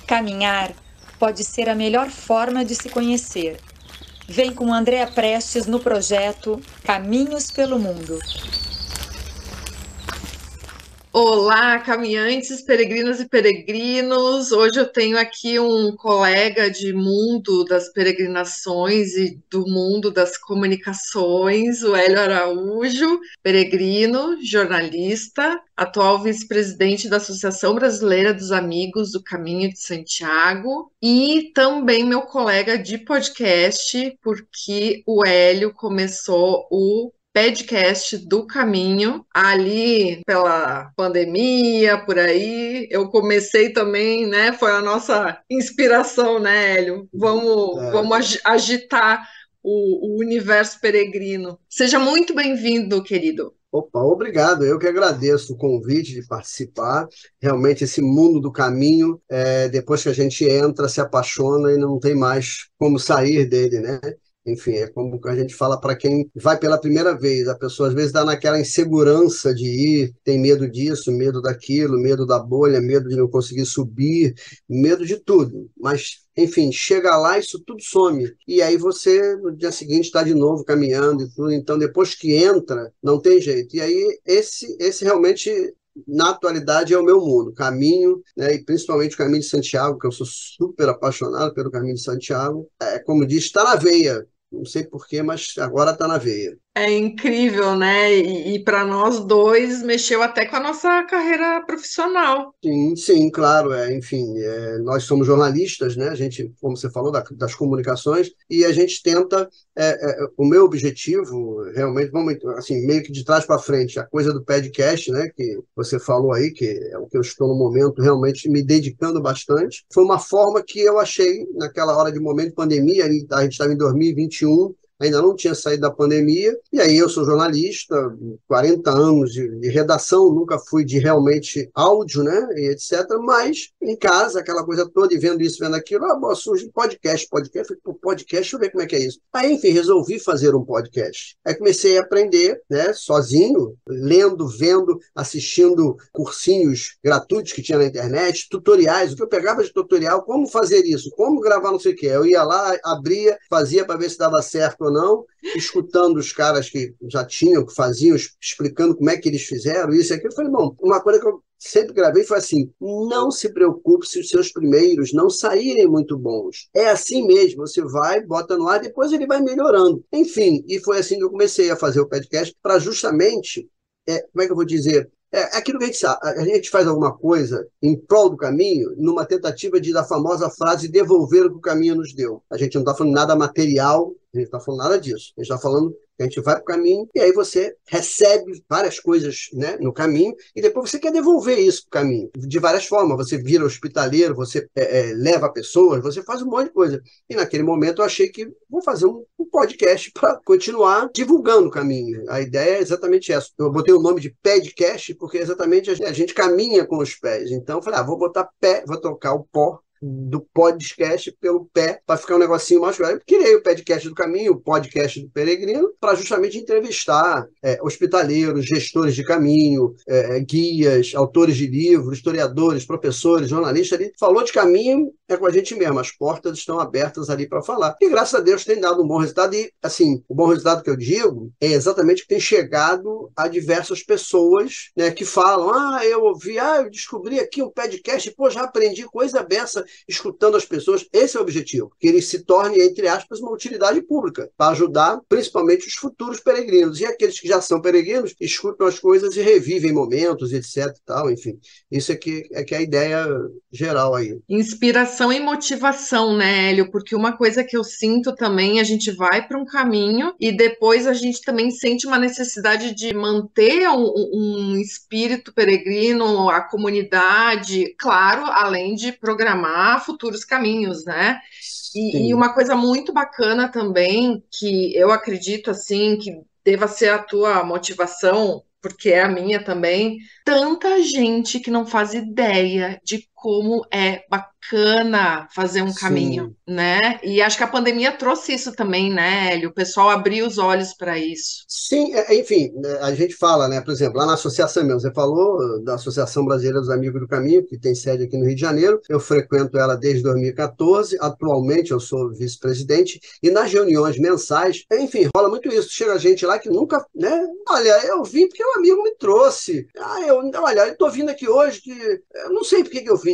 Caminhar pode ser a melhor forma de se conhecer. Vem com Andréa Prestes no projeto Caminhos pelo Mundo. Olá, caminhantes, peregrinas e peregrinos. Hoje eu tenho aqui um colega de mundo das peregrinações e do mundo das comunicações, o Hélio Araújo, peregrino, jornalista, atual vice-presidente da Associação Brasileira dos Amigos do Caminho de Santiago e também meu colega de podcast, porque o Hélio começou o podcast do Caminho, ali pela pandemia, por aí, eu comecei também, né, foi a nossa inspiração, né, Hélio? Vamos agitar o universo peregrino. Seja muito bem-vindo, querido. Opa, obrigado. Eu que agradeço o convite de participar. Realmente, esse mundo do caminho, depois que a gente entra, se apaixona e não tem mais como sair dele, né? Enfim, é como a gente fala para quem vai pela primeira vez. A pessoa às vezes dá naquela insegurança de ir, tem medo disso, medo daquilo, medo da bolha, medo de não conseguir subir, medo de tudo. Mas, enfim, chega lá, isso tudo some. E aí você, no dia seguinte, está de novo caminhando e tudo. Então, depois que entra, não tem jeito. E aí, esse realmente, na atualidade, é o meu mundo. Caminho, né, e principalmente o Caminho de Santiago, que eu sou super apaixonado pelo Caminho de Santiago. Como diz, está na veia. Não sei porquê, mas agora está na veia. É incrível, né? E para nós dois mexeu até com a nossa carreira profissional. Sim, claro. Enfim, nós somos jornalistas, né? A gente, como você falou, das comunicações, e a gente tenta. O meu objetivo, realmente, vamos assim, meio que de trás para frente, a coisa do podcast, né? Que você falou aí, que é o que eu estou no momento realmente me dedicando bastante. Foi uma forma que eu achei, naquela hora de momento de pandemia, a gente estava em 2021. Ainda não tinha saído da pandemia, e aí eu sou jornalista, 40 anos de redação, nunca fui de realmente áudio, né, e etc., mas em casa, aquela coisa toda, e vendo isso, vendo aquilo, surge podcast, falei, podcast, deixa eu ver como é que é isso. Aí, enfim, resolvi fazer um podcast. Aí comecei a aprender, né, sozinho, lendo, vendo, assistindo cursinhos gratuitos que tinha na internet, tutoriais, o que eu pegava de tutorial, como fazer isso, como gravar não sei o quê. Eu ia lá, abria, fazia para ver se dava certo ou não, escutando os caras que já tinham, que faziam, explicando como é que eles fizeram, isso e aquilo. Eu falei, bom, uma coisa que eu sempre gravei foi assim, não se preocupe se os seus primeiros não saírem muito bons. É assim mesmo, você vai, bota no ar, depois ele vai melhorando. Enfim, e foi assim que eu comecei a fazer o podcast, para justamente, como é que eu vou dizer, aquilo que a gente faz alguma coisa em prol do caminho, numa tentativa de, da famosa frase, devolver o que o caminho nos deu. A gente não está falando nada material, a gente não está falando nada disso. A gente está falando que a gente vai para o caminho e aí você recebe várias coisas, né, no caminho e depois você quer devolver isso para o caminho. De várias formas. Você vira hospitaleiro, você leva pessoas, você faz um monte de coisa. E naquele momento eu achei que vou fazer um podcast para continuar divulgando o caminho. A ideia é exatamente essa. Eu botei o nome de podcast porque exatamente a gente caminha com os pés. Então eu falei, vou botar pé, vou trocar o pó do podcast pelo pé, para ficar um negocinho mais claro. Eu criei o podcast do caminho, o podcast do peregrino, para justamente entrevistar hospitaleiros, gestores de caminho, guias, autores de livros, historiadores, professores, jornalistas ali. Falou de caminho, é com a gente mesmo, as portas estão abertas ali para falar. E graças a Deus tem dado um bom resultado, e assim, o bom resultado que eu digo é exatamente que tem chegado a diversas pessoas, né, que falam, eu ouvi, eu descobri aqui um podcast, pô, já aprendi coisa dessa, escutando as pessoas. Esse é o objetivo, que ele se torne, entre aspas, uma utilidade pública, para ajudar principalmente os futuros peregrinos. E aqueles que já são peregrinos, escutam as coisas e revivem momentos, etc. Tal, enfim, isso é que é a ideia geral aí. Inspiração e motivação, né, Hélio? Porque uma coisa que eu sinto também, a gente vai para um caminho e depois a gente também sente uma necessidade de manter um espírito peregrino, a comunidade, claro, além de programar futuros caminhos, né? E uma coisa muito bacana também, que eu acredito, assim, que deva ser a tua motivação, porque é a minha também, tanta gente que não faz ideia de como é bacana fazer um caminho, Sim. né? E acho que a pandemia trouxe isso também, né, Hélio? O pessoal abriu os olhos para isso. Sim, enfim, né, a gente fala, né, por exemplo, lá na associação mesmo, você falou da Associação Brasileira dos Amigos do Caminho, que tem sede aqui no Rio de Janeiro, eu frequento ela desde 2014, atualmente eu sou vice-presidente, e nas reuniões mensais, enfim, rola muito isso, chega gente lá que nunca, né, olha, eu vim porque um amigo me trouxe, olha, eu estou vindo aqui hoje, que eu não sei por que eu vim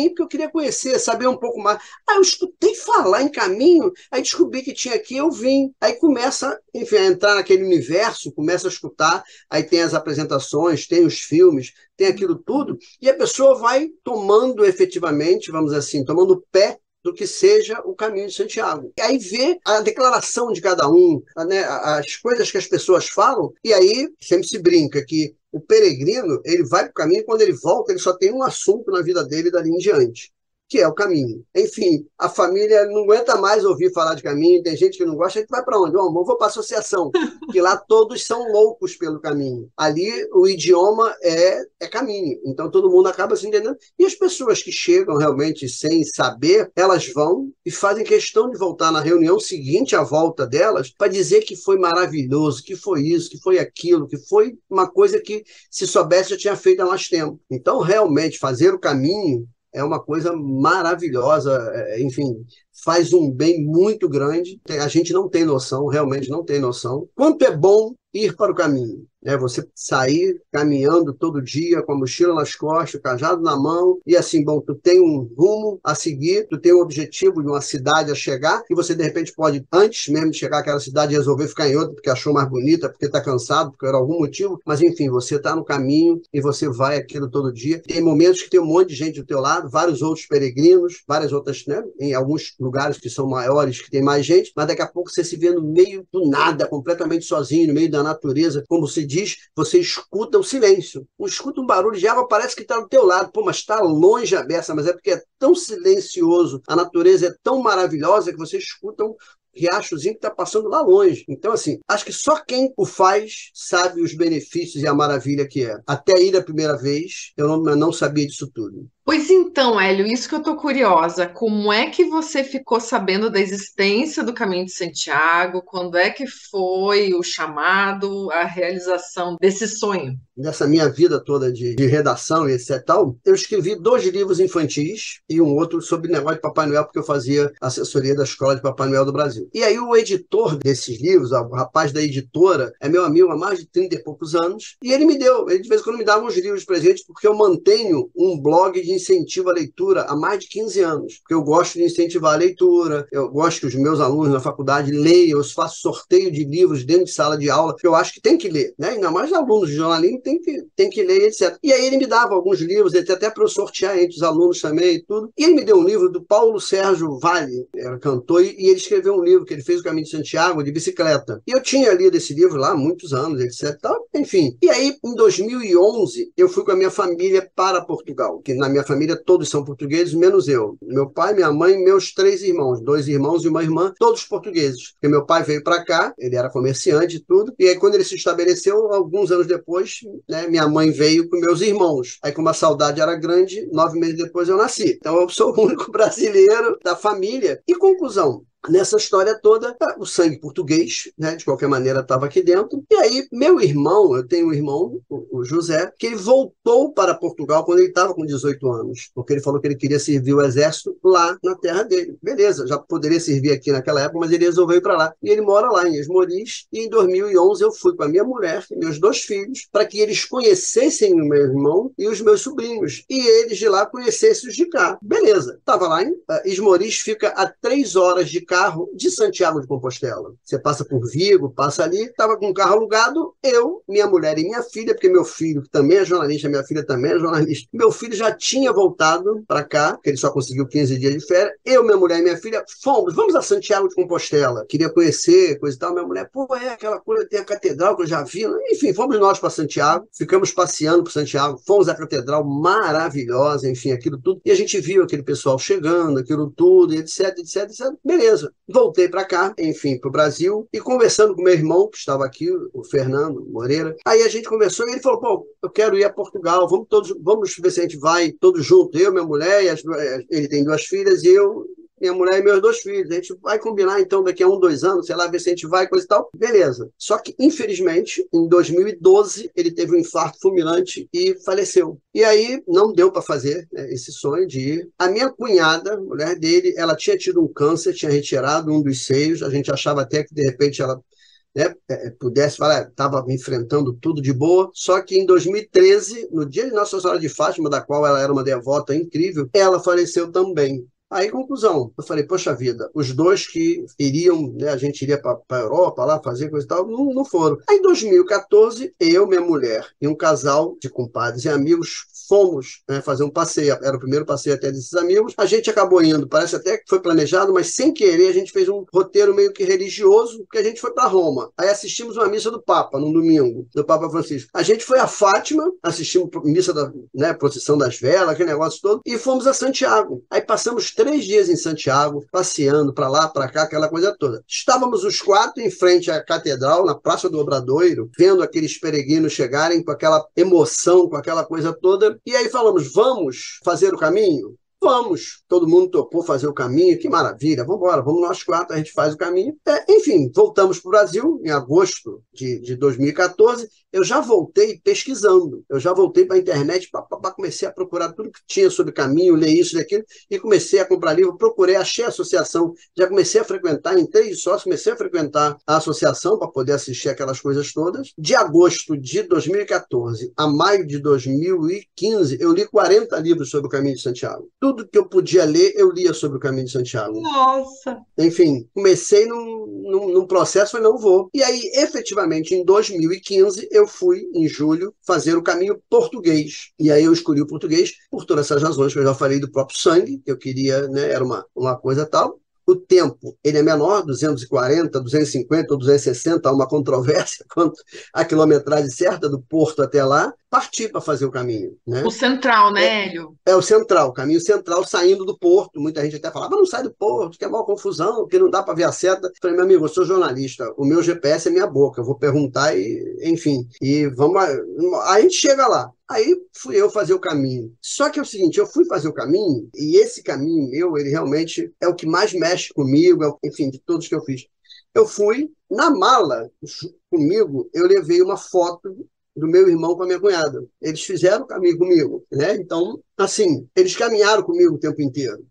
porque eu queria conhecer, saber um pouco mais, eu escutei falar em caminho, aí descobri que tinha aqui, eu vim, aí começa, enfim, a entrar naquele universo, começa a escutar, aí tem as apresentações, tem os filmes, tem aquilo tudo, e a pessoa vai tomando efetivamente, vamos dizer assim, tomando pé do que seja o caminho de Santiago. E aí vê a declaração de cada um, né, as coisas que as pessoas falam, e aí sempre se brinca que o peregrino, ele vai para o caminho e quando ele volta, ele só tem um assunto na vida dele dali em diante, que é o caminho. Enfim, a família não aguenta mais ouvir falar de caminho, tem gente que não gosta, a gente vai para onde? Eu vou para a associação, que lá todos são loucos pelo caminho. Ali o idioma é caminho, então todo mundo acaba se entendendo. E as pessoas que chegam realmente sem saber, elas vão e fazem questão de voltar na reunião seguinte à volta delas para dizer que foi maravilhoso, que foi isso, que foi aquilo, que foi uma coisa que, se soubesse, já tinha feito há mais tempo. Então, realmente, fazer o caminho é uma coisa maravilhosa, enfim, faz um bem muito grande. A gente não tem noção, realmente não tem noção. Quanto é bom ir para o caminho, né? Você sair caminhando todo dia com a mochila nas costas, o cajado na mão, e assim, bom, tu tem um rumo a seguir, tu tem um objetivo de uma cidade a chegar, e você de repente pode, antes mesmo de chegar àquela cidade, resolver ficar em outra, porque achou mais bonita, porque está cansado, por algum motivo, mas enfim, você está no caminho e você vai aquilo todo dia. Tem momentos que tem um monte de gente do teu lado, vários outros peregrinos, várias outras, né, em alguns lugares que são maiores, que tem mais gente, mas daqui a pouco você se vê no meio do nada, completamente sozinho, no meio da natureza, como se diz, você escuta o silêncio. Escuta um barulho de água, parece que está do teu lado. Pô, mas está longe a beça, mas é porque é tão silencioso, a natureza é tão maravilhosa que você escuta um riachozinho que está passando lá longe. Então, assim, acho que só quem o faz sabe os benefícios e a maravilha que é. Até ir a primeira vez, eu não sabia disso tudo. Pois então, Hélio, isso que eu tô curiosa. Como é que você ficou sabendo da existência do Caminho de Santiago? Quando é que foi o chamado, a realização desse sonho? Nessa minha vida toda de redação e etc e tal, eu escrevi 2 livros infantis e um outro sobre negócio de Papai Noel, porque eu fazia assessoria da Escola de Papai Noel do Brasil. E aí o editor desses livros, o rapaz da editora, é meu amigo há mais de 30 e poucos anos, e ele de vez em quando me dava uns livros de presente, porque eu mantenho um blog de incentivo à leitura há mais de 15 anos, porque eu gosto de incentivar a leitura, eu gosto que os meus alunos na faculdade leiam, eu faço sorteio de livros dentro de sala de aula, que eu acho que tem que ler, né? Ainda mais alunos de jornalismo tem que ler, etc. E aí ele me dava alguns livros, até para eu sortear entre os alunos também e tudo. E ele me deu um livro do Paulo Sérgio Vale, era cantor, e ele escreveu um livro que ele fez o Caminho de Santiago de bicicleta. E eu tinha lido esse livro lá há muitos anos, etc. Tal, enfim. E aí, em 2011, eu fui com a minha família para Portugal, que na minha família todos são portugueses, menos eu. Meu pai, minha mãe e meus 3 irmãos, 2 irmãos e uma irmã, todos portugueses. Porque meu pai veio para cá, ele era comerciante e tudo, e aí quando ele se estabeleceu, alguns anos depois, né, minha mãe veio com meus irmãos. Aí como a saudade era grande, 9 meses depois eu nasci. Então eu sou o único brasileiro da família. E conclusão, nessa história toda, o sangue português, né, de qualquer maneira, estava aqui dentro. E aí, meu irmão, eu tenho um irmão, o José, que ele voltou para Portugal quando ele estava com 18 anos, porque ele falou que ele queria servir o exército lá na terra dele. Beleza, já poderia servir aqui naquela época, mas ele resolveu ir para lá. E ele mora lá em Esmoriz, e em 2011 eu fui com a minha mulher e meus 2 filhos, para que eles conhecessem o meu irmão e os meus sobrinhos, e eles de lá conhecessem os de cá. Beleza, estava lá em Esmoriz, fica a 3 horas de carro de Santiago de Compostela. Você passa por Vigo, passa ali, estava com um carro alugado, eu, minha mulher e minha filha, porque meu filho, que também é jornalista, minha filha também é jornalista, meu filho já tinha voltado para cá, porque ele só conseguiu 15 dias de férias, eu, minha mulher e minha filha, vamos a Santiago de Compostela, queria conhecer, coisa e tal, minha mulher, aquela coisa, tem a catedral que eu já vi, enfim, fomos nós para Santiago, ficamos passeando por Santiago, fomos à catedral maravilhosa, enfim, aquilo tudo, e a gente viu aquele pessoal chegando, aquilo tudo, etc, etc, etc, beleza. beleza. Voltei para cá, enfim, para o Brasil, e conversando com meu irmão, que estava aqui, o Fernando Moreira, aí a gente conversou e ele falou, pô, eu quero ir a Portugal, vamos ver se a gente vai todos juntos, eu, minha mulher, ele tem 2 filhas, e eu, minha mulher e meus 2 filhos. A gente vai combinar, então, daqui a 1, 2 anos, sei lá, ver se a gente vai, coisa e tal. Beleza. Só que, infelizmente, em 2012, ele teve um infarto fulminante e faleceu. E aí, não deu para fazer, né, esse sonho de ir. A minha cunhada, mulher dele, ela tinha tido um câncer, tinha retirado um dos seios. A gente achava até que, de repente, ela, né, pudesse falar, estava enfrentando tudo de boa. Só que em 2013, no dia de Nossa Senhora de Fátima, da qual ela era uma devota incrível, ela faleceu também. Aí, conclusão, eu falei, poxa vida, os 2 que iriam, né, a gente iria para a Europa lá fazer coisa e tal, não foram. Aí, em 2014, eu, minha mulher e um casal de compadres e amigos fomos, né, fazer um passeio. Era o primeiro passeio até desses amigos. A gente acabou indo, parece até que foi planejado, mas sem querer a gente fez um roteiro meio que religioso, porque a gente foi para Roma. Aí assistimos uma missa do Papa, num domingo, do Papa Francisco. A gente foi a Fátima, assistimos missa da, né, procissão das velas, aquele negócio todo, e fomos a Santiago. Aí passamos 3 dias em Santiago, passeando para lá, para cá, aquela coisa toda. Estávamos os 4 em frente à catedral, na Praça do Obradoiro, vendo aqueles peregrinos chegarem com aquela emoção, com aquela coisa toda. E aí falamos, vamos fazer o caminho? Vamos. Todo mundo topou fazer o caminho, que maravilha, vamos embora, vamos nós 4, a gente faz o caminho. Enfim, voltamos para o Brasil em agosto de 2014. Eu já voltei pesquisando, eu já voltei para a internet, comecei a procurar tudo que tinha sobre caminho, ler isso e aquilo, e comecei a comprar livro, procurei, achei a associação, já comecei a frequentar, entrei de sócio, comecei a frequentar a associação para poder assistir aquelas coisas todas. De agosto de 2014 a maio de 2015, eu li 40 livros sobre o Caminho de Santiago. Tudo que eu podia ler, eu lia sobre o Caminho de Santiago. Nossa! Enfim, comecei num processo, falei, não vou. E aí, efetivamente, em 2015, eu fui, em julho, fazer o caminho português. E aí eu escolhi o português por todas essas razões que eu já falei do próprio sangue, que eu queria, né, era uma coisa tal. O tempo, ele é menor, 240, 250 ou 260, há uma controvérsia quanto à quilometragem certa do porto até lá. Parti para fazer o caminho, né? O central, né, Hélio? É o central, o caminho central saindo do porto. Muita gente até falava, não sai do porto, que é maior confusão, porque não dá para ver a seta. Eu falei, meu amigo, eu sou jornalista, o meu GPS é minha boca, eu vou perguntar e, enfim, e vamos. Aí a gente chega lá. Aí fui eu fazer o caminho. Só que é o seguinte, eu fui fazer o caminho, e esse caminho meu, ele realmente é o que mais mexe comigo, enfim, de todos que eu fiz. Eu fui, na mala comigo, eu levei uma foto do meu irmão com a minha cunhada. Eles fizeram o caminho comigo, né? Então, assim, eles caminharam comigo o tempo inteiro.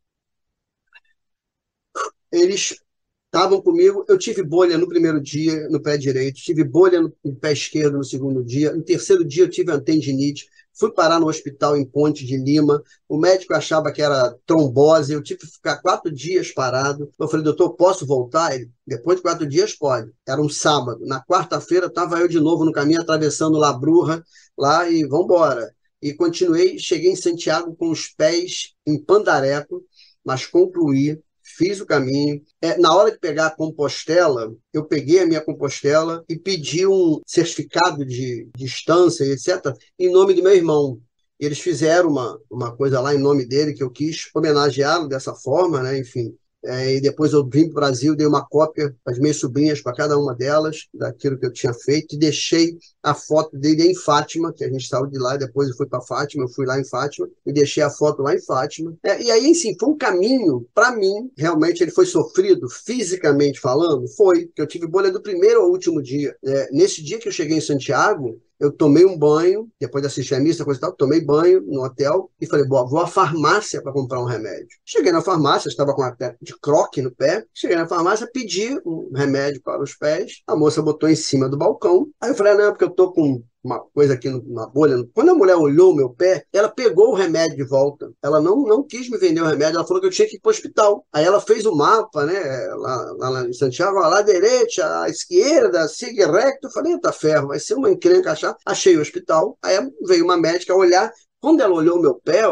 Eles estavam comigo, eu tive bolha no primeiro dia, no pé direito, tive bolha no pé esquerdo no segundo dia, no terceiro dia eu tive uma tendinite, fui parar no hospital em Ponte de Lima, o médico achava que era trombose, eu tive que ficar 4 dias parado. Eu falei, doutor, posso voltar? Ele, depois de 4 dias pode. Era um sábado. Na quarta-feira estava eu de novo no caminho, atravessando La Bruja, lá, e vamos embora. E continuei, cheguei em Santiago com os pés em Pandareco, mas concluí, fiz o caminho. Na hora de pegar a Compostela, eu peguei a minha Compostela e pedi um certificado de distância, etc., em nome do meu irmão. Eles fizeram uma coisa lá em nome dele que eu quis homenageá-lo dessa forma, né? Enfim. E depois eu vim para o Brasil, dei uma cópia para as minhas sobrinhas, para cada uma delas, daquilo que eu tinha feito, e deixei a foto dele em Fátima, que a gente saiu de lá, depois eu fui para Fátima, eu fui lá em Fátima, e deixei a foto lá em Fátima. E aí, assim, foi um caminho, para mim, realmente ele foi sofrido, fisicamente falando, foi, que eu tive bolha do primeiro ao último dia. Nesse dia que eu cheguei em Santiago, eu tomei um banho, depois de assistir a missa, coisa e tal, tomei banho no hotel e falei, vou à farmácia para comprar um remédio. Cheguei na farmácia, estava com uma de croque no pé, cheguei na farmácia, pedi um remédio para os pés, a moça botou em cima do balcão, aí eu falei, não, porque eu tô com uma coisa aqui na bolha. Quando a mulher olhou o meu pé, ela pegou o remédio de volta. Ela não quis me vender o remédio, ela falou que eu tinha que ir para o hospital. Aí ela fez o mapa, né, lá em Santiago, lá direita, à esquerda, siga recto. Eu falei, tá ferro, vai ser uma encrenca achar. Achei o hospital, aí veio uma médica olhar. Quando ela olhou o meu pé,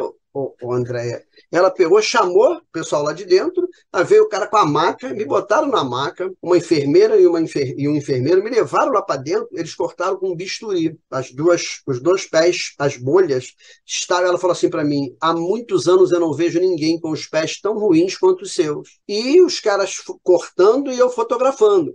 Andréia, Ela pegou, chamou o pessoal lá de dentro, aí veio o cara com a maca, me botaram na maca, uma enfermeira e um enfermeiro me levaram lá para dentro, eles cortaram com um bisturi, os dois pés, as bolhas, ela falou assim para mim, há muitos anos eu não vejo ninguém com os pés tão ruins quanto os seus. E os caras cortando e eu fotografando.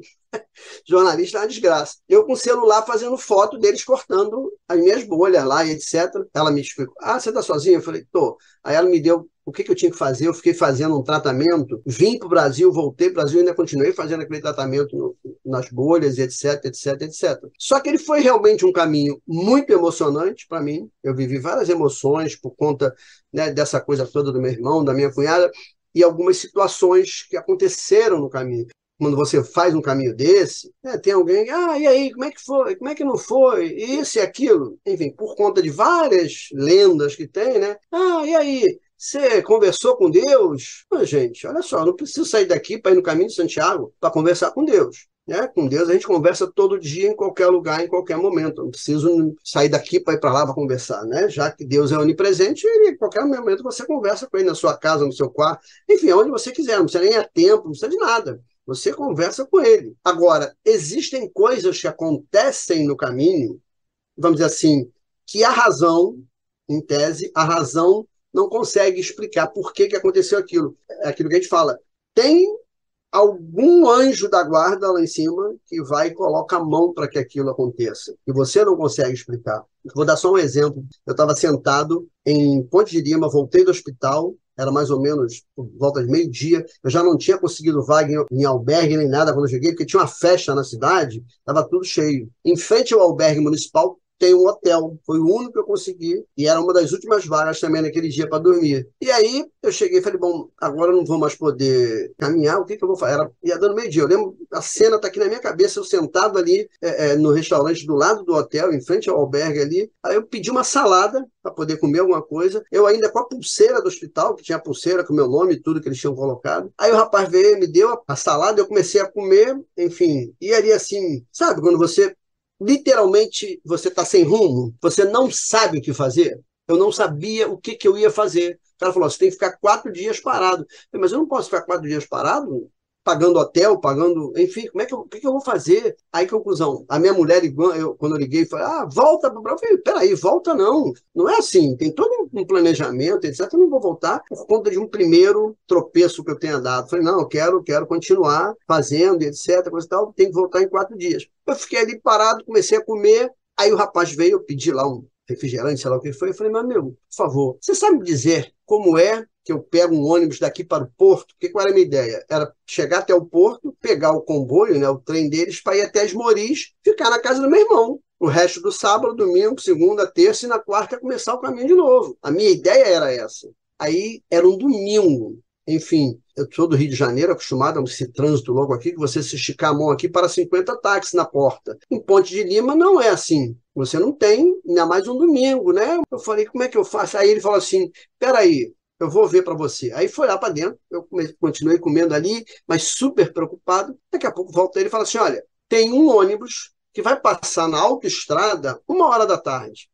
Jornalista é uma desgraça. Eu com o celular fazendo foto deles cortando as minhas bolhas lá e etc. Ela me explicou, você tá sozinha? Eu falei, tô. Aí ela me deu o que eu tinha que fazer, eu fiquei fazendo um tratamento, vim para o Brasil, voltei para o Brasil e ainda continuei fazendo aquele tratamento nas bolhas, etc, etc, etc. Só que ele foi realmente um caminho muito emocionante para mim, eu vivi várias emoções por conta, né, dessa coisa toda do meu irmão, da minha cunhada, e algumas situações que aconteceram no caminho. Quando você faz um caminho desse, né, tem alguém, e aí, como é que foi? Como é que não foi? Isso e aquilo. Enfim, por conta de várias lendas que tem, né? E aí? Você conversou com Deus? Gente, olha só, eu não preciso sair daqui para ir no caminho de Santiago para conversar com Deus. Né? Com Deus a gente conversa todo dia, em qualquer lugar, em qualquer momento. Eu não preciso sair daqui para ir para lá para conversar. Né? Já que Deus é onipresente, em qualquer momento você conversa com ele na sua casa, no seu quarto, enfim, onde você quiser. Não precisa nem a tempo, não precisa de nada. Você conversa com ele. Agora, existem coisas que acontecem no caminho, vamos dizer assim, que a razão, em tese, a razão não consegue explicar por que aconteceu aquilo. É aquilo que a gente fala. Tem algum anjo da guarda lá em cima que vai e coloca a mão para que aquilo aconteça. E você não consegue explicar. Vou dar só um exemplo. Eu estava sentado em Ponte de Lima, voltei do hospital, era mais ou menos por volta de meio-dia, eu já não tinha conseguido vaga em albergue nem nada quando eu cheguei, porque tinha uma festa na cidade, estava tudo cheio. Em frente ao albergue municipal, tem um hotel, foi o único que eu consegui, e era uma das últimas vagas também naquele dia para dormir. E aí eu cheguei e falei, bom, agora eu não vou mais poder caminhar, o que eu vou fazer? Ia dando meio-dia, eu lembro, a cena está aqui na minha cabeça, eu sentado ali no restaurante do lado do hotel, em frente ao albergue ali, aí eu pedi uma salada para poder comer alguma coisa, eu ainda com a pulseira do hospital, que tinha a pulseira com o meu nome e tudo que eles tinham colocado, aí o rapaz veio, me deu a salada, eu comecei a comer, enfim, e ali assim, sabe, quando você literalmente você está sem rumo, você não sabe o que fazer. Eu não sabia o que eu ia fazer. O cara falou, você tem que ficar 4 dias parado. Eu falei, mas eu não posso ficar 4 dias parado? Pagando hotel, pagando... Enfim, o que eu vou fazer? Aí, conclusão, a minha mulher, quando eu liguei, falei, volta para o Brasil. Eu falei, peraí, volta não. Não é assim, tem todo um planejamento, etc. Eu não vou voltar por conta de um primeiro tropeço que eu tenha dado. Eu falei, não, eu quero continuar fazendo, etc. Coisa e tal, tem que voltar em 4 dias. Eu fiquei ali parado, comecei a comer, aí o rapaz veio, eu pedi lá um refrigerante, sei lá o que foi, eu falei, meu amigo, por favor, você sabe me dizer como é que eu pego um ônibus daqui para o porto? Porque qual era a minha ideia? Era chegar até o porto, pegar o comboio, né, o trem deles, para ir até Esmoriz, ficar na casa do meu irmão. O resto do sábado, domingo, segunda, terça e na quarta começar o caminho de novo. A minha ideia era essa. Aí era um domingo. Enfim, eu sou do Rio de Janeiro, acostumado a esse trânsito logo aqui, que você se esticar a mão aqui para 50 táxis na porta. Em Ponte de Lima não é assim. Você não tem, ainda mais um domingo, né? Eu falei, como é que eu faço? Aí ele falou assim, peraí, eu vou ver para você. Aí foi lá para dentro, eu continuei comendo ali, mas super preocupado. Daqui a pouco volta ele e fala assim, olha, tem um ônibus que vai passar na autoestrada 1h da tarde.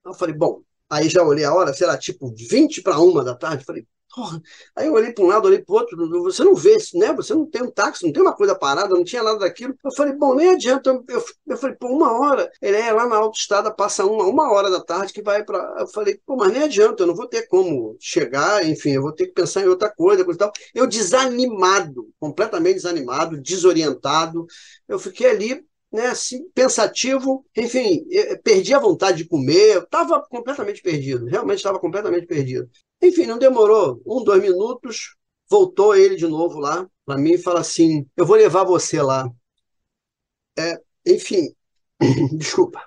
Eu falei, bom, aí já olhei a hora, sei lá, tipo 20 para 1 da tarde, falei, porra. Aí eu olhei para um lado, olhei para o outro, você não vê, né? Você não tem um táxi, não tem uma coisa parada, não tinha nada daquilo. Eu falei, bom, nem adianta. Eu falei, pô, 1h. Ele é lá na autoestrada, passa 1h da tarde que vai para. Eu falei, pô, mas nem adianta, eu não vou ter como chegar, enfim, eu vou ter que pensar em outra coisa e tal. Eu desanimado, completamente desanimado, desorientado. Eu fiquei ali, né, assim, pensativo, enfim, perdi a vontade de comer, eu estava completamente perdido, realmente estava completamente perdido. Enfim, não demorou 2 minutos, voltou ele de novo lá para mim e fala assim, eu vou levar você lá. Enfim, desculpa,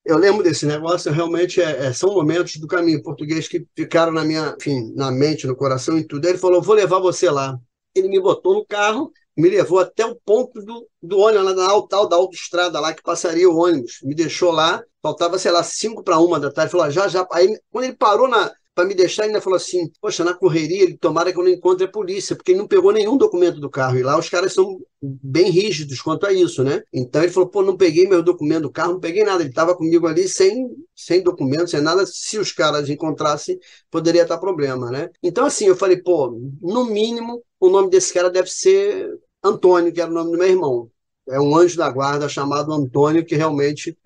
eu lembro desse negócio, realmente são momentos do caminho português que ficaram na minha, enfim, na mente, no coração e tudo. Ele falou, vou levar você lá. Ele me botou no carro, me levou até o ponto do ônibus, lá na tal da autoestrada lá, que passaria o ônibus. Me deixou lá, faltava, sei lá, 5 para 1 da tarde. Falou, já. Aí, quando ele parou para me deixar, ainda falou assim, poxa, na correria, ele tomara que eu não encontre a polícia, porque ele não pegou nenhum documento do carro, e lá os caras são bem rígidos quanto a isso, né? Então ele falou, pô, não peguei meu documento do carro, não peguei nada, ele estava comigo ali sem documento, sem nada, se os caras encontrassem, poderia estar problema, né? Então assim, eu falei, pô, no mínimo, o nome desse cara deve ser Antônio, que era o nome do meu irmão. É um anjo da guarda chamado Antônio que realmente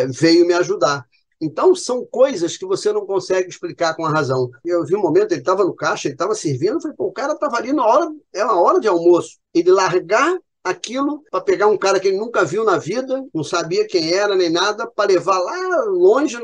veio me ajudar. Então, são coisas que você não consegue explicar com a razão. Eu vi um momento, ele estava no caixa, ele estava servindo, eu falei, pô, o cara estava ali na hora, é uma hora de almoço. Ele largar aquilo para pegar um cara que ele nunca viu na vida, não sabia quem era nem nada, para levar lá longe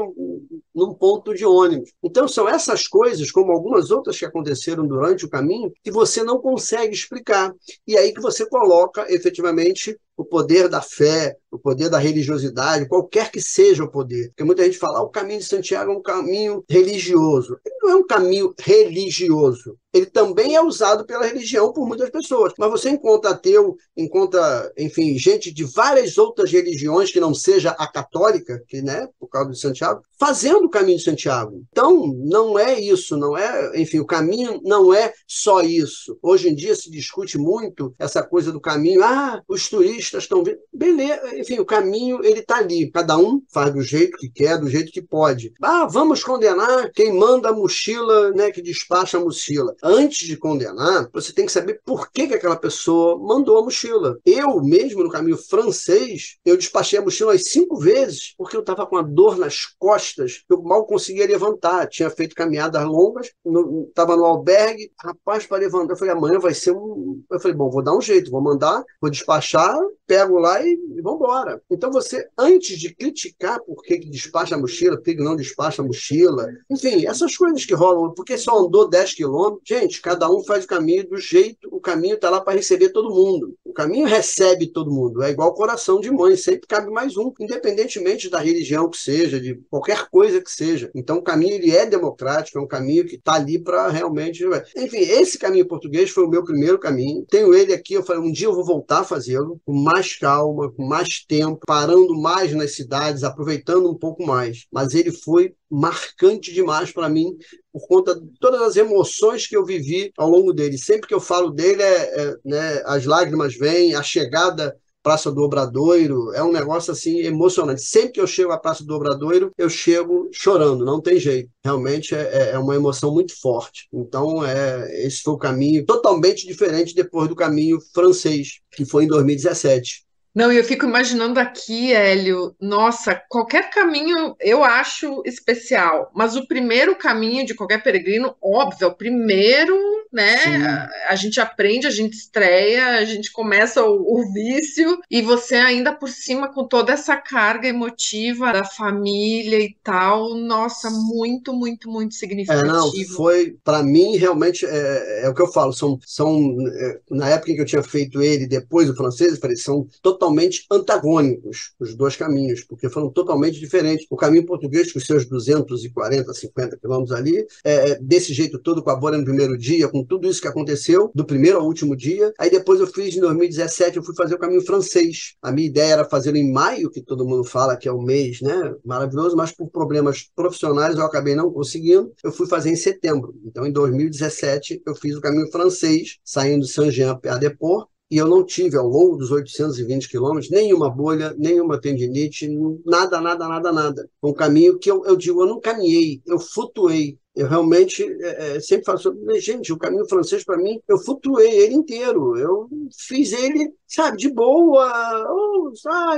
num ponto de ônibus. Então, são essas coisas, como algumas outras que aconteceram durante o caminho, que você não consegue explicar. E aí que você coloca, efetivamente, o poder da fé, o poder da religiosidade, qualquer que seja o poder. Porque muita gente fala, o caminho de Santiago é um caminho religioso. Ele não é um caminho religioso. Ele também é usado pela religião por muitas pessoas. Mas você encontra ateu, encontra, enfim, gente de várias outras religiões que não seja a católica, que, né, por causa de Santiago, fazendo o caminho de Santiago. Então, não é isso, não é, enfim, o caminho não é só isso. Hoje em dia se discute muito essa coisa do caminho, os turistas estão vendo, beleza, enfim, o caminho, ele está ali, cada um faz do jeito que quer, do jeito que pode. Vamos condenar quem manda a mochila, né, que despacha a mochila. Antes de condenar, você tem que saber por que aquela pessoa mandou a mochila. Eu mesmo, no caminho francês, eu despachei a mochila umas 5 vezes, porque eu estava com a dor nas costas, eu mal conseguia levantar, tinha feito caminhadas longas, estava no albergue, rapaz, para levantar, eu falei, amanhã vai ser eu falei, bom, vou dar um jeito, vou mandar, vou despachar, pego lá e vamos embora. Então você, antes de criticar por que despacha a mochila, por que não despacha a mochila, enfim, essas coisas que rolam, porque só andou 10 quilômetros, gente, cada um faz o caminho do jeito, o caminho está lá para receber todo mundo. O caminho recebe todo mundo, é igual coração de mãe, sempre cabe mais um, independentemente da religião que seja, de qualquer coisa que seja. Então o caminho ele é democrático, é um caminho que está ali para realmente... Enfim, esse caminho português foi o meu primeiro caminho. Tenho ele aqui, eu falei, um dia eu vou voltar a fazê-lo, com mais calma, com mais tempo, parando mais nas cidades, aproveitando um pouco mais. Mas ele foi marcante demais para mim, por conta de todas as emoções que eu vivi ao longo dele. Sempre que eu falo dele, né, as lágrimas vêm, a chegada Praça do Obradoiro, é um negócio assim emocionante. Sempre que eu chego à Praça do Obradoiro, eu chego chorando, não tem jeito. Realmente é uma emoção muito forte. Então, esse foi o caminho totalmente diferente depois do caminho francês, que foi em 2017. Não, eu fico imaginando aqui, Hélio, nossa, qualquer caminho eu acho especial, mas o primeiro caminho de qualquer peregrino, óbvio, é o primeiro, né? Sim. A gente aprende, a gente estreia, a gente começa o vício, e você ainda por cima com toda essa carga emotiva da família e tal, nossa, muito, muito, muito significativo. Não, foi, para mim, realmente, é o que eu falo, na época em que eu tinha feito ele, depois o francês, eu falei, são totalmente antagônicos os dois caminhos, porque foram totalmente diferentes. O caminho português, com os seus 240, 50 quilômetros ali, desse jeito todo, com a bola no primeiro dia, com tudo isso que aconteceu, do primeiro ao último dia. Aí depois eu fiz, em 2017, eu fui fazer o caminho francês. A minha ideia era fazê-lo em maio, que todo mundo fala que é o mês, né, maravilhoso, mas por problemas profissionais eu acabei não conseguindo. Eu fui fazer em setembro. Então, em 2017, eu fiz o caminho francês, saindo de Saint-Jean-Pied-de-Port, e eu não tive, ao longo dos 820 quilômetros, nenhuma bolha, nenhuma tendinite, nada, nada, nada, nada. Um caminho que eu digo, eu não caminhei, eu flutuei. Eu realmente sempre falo sobre, gente, o caminho francês, para mim, eu flutuei ele inteiro. Eu fiz ele, sabe, de boa,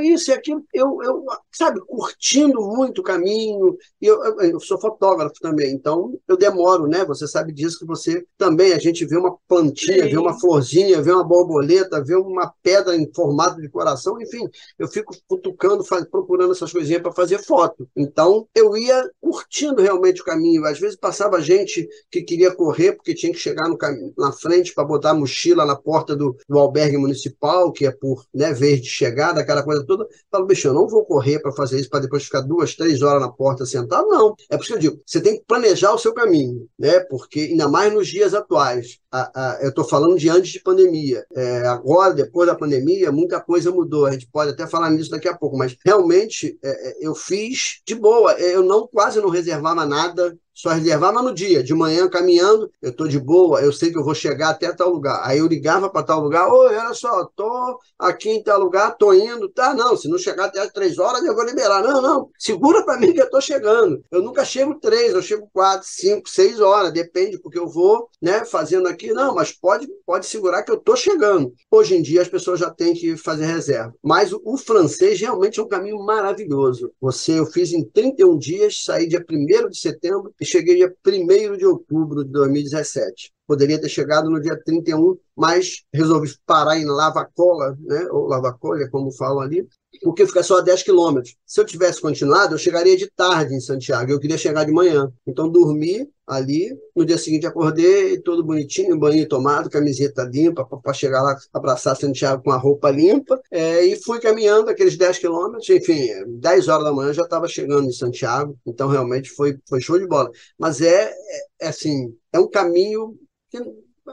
isso e aquilo. Eu sabe, curtindo muito o caminho. Eu sou fotógrafo também, então eu demoro, né? Você sabe disso, que você também, a gente vê uma plantinha, vê uma florzinha, vê uma borboleta, vê uma pedra em formato de coração, enfim, eu fico cutucando, procurando essas coisinhas para fazer foto. Então, eu ia curtindo realmente o caminho. Às vezes passava gente que queria correr porque tinha que chegar na frente para botar a mochila na porta do albergue municipal, que é por, né, vez de chegada, aquela coisa toda. Eu falo, bicho, eu não vou correr para fazer isso, para depois ficar 2, 3 horas na porta sentado, não. É por isso que eu digo, você tem que planejar o seu caminho, né? Porque, ainda mais nos dias atuais, eu estou falando de antes de pandemia. Agora, depois da pandemia, muita coisa mudou. A gente pode até falar nisso daqui a pouco, mas realmente eu fiz de boa. Eu quase não reservava nada. Só reservava no dia, de manhã caminhando, eu estou de boa, eu sei que eu vou chegar até tal lugar. Aí eu ligava para tal lugar, oi, olha só, estou aqui em tal lugar, estou indo, tá? Não, se não chegar até as 3 horas, eu vou liberar. Não, segura para mim que eu estou chegando. Eu nunca chego 3, eu chego 4, 5, 6 horas, depende, porque eu vou, né, fazendo aqui. Não, mas pode segurar que eu estou chegando. Hoje em dia as pessoas já têm que fazer reserva. Mas o francês realmente é um caminho maravilhoso. Eu fiz em 31 dias, saí dia 1º de setembro, e cheguei dia 1º de outubro de 2017. Poderia ter chegado no dia 31, mas resolvi parar em Lavacola, né? Ou Lavacola, como falam ali, porque fica só a 10 quilômetros. Se eu tivesse continuado, eu chegaria de tarde em Santiago. Eu queria chegar de manhã. Então, dormi ali. No dia seguinte, acordei, todo bonitinho, banho tomado, camiseta limpa, para chegar lá, abraçar Santiago com a roupa limpa. E fui caminhando aqueles 10 quilômetros. Enfim, 10 horas da manhã eu já estava chegando em Santiago. Então, realmente, foi show de bola. Mas assim, é um caminho que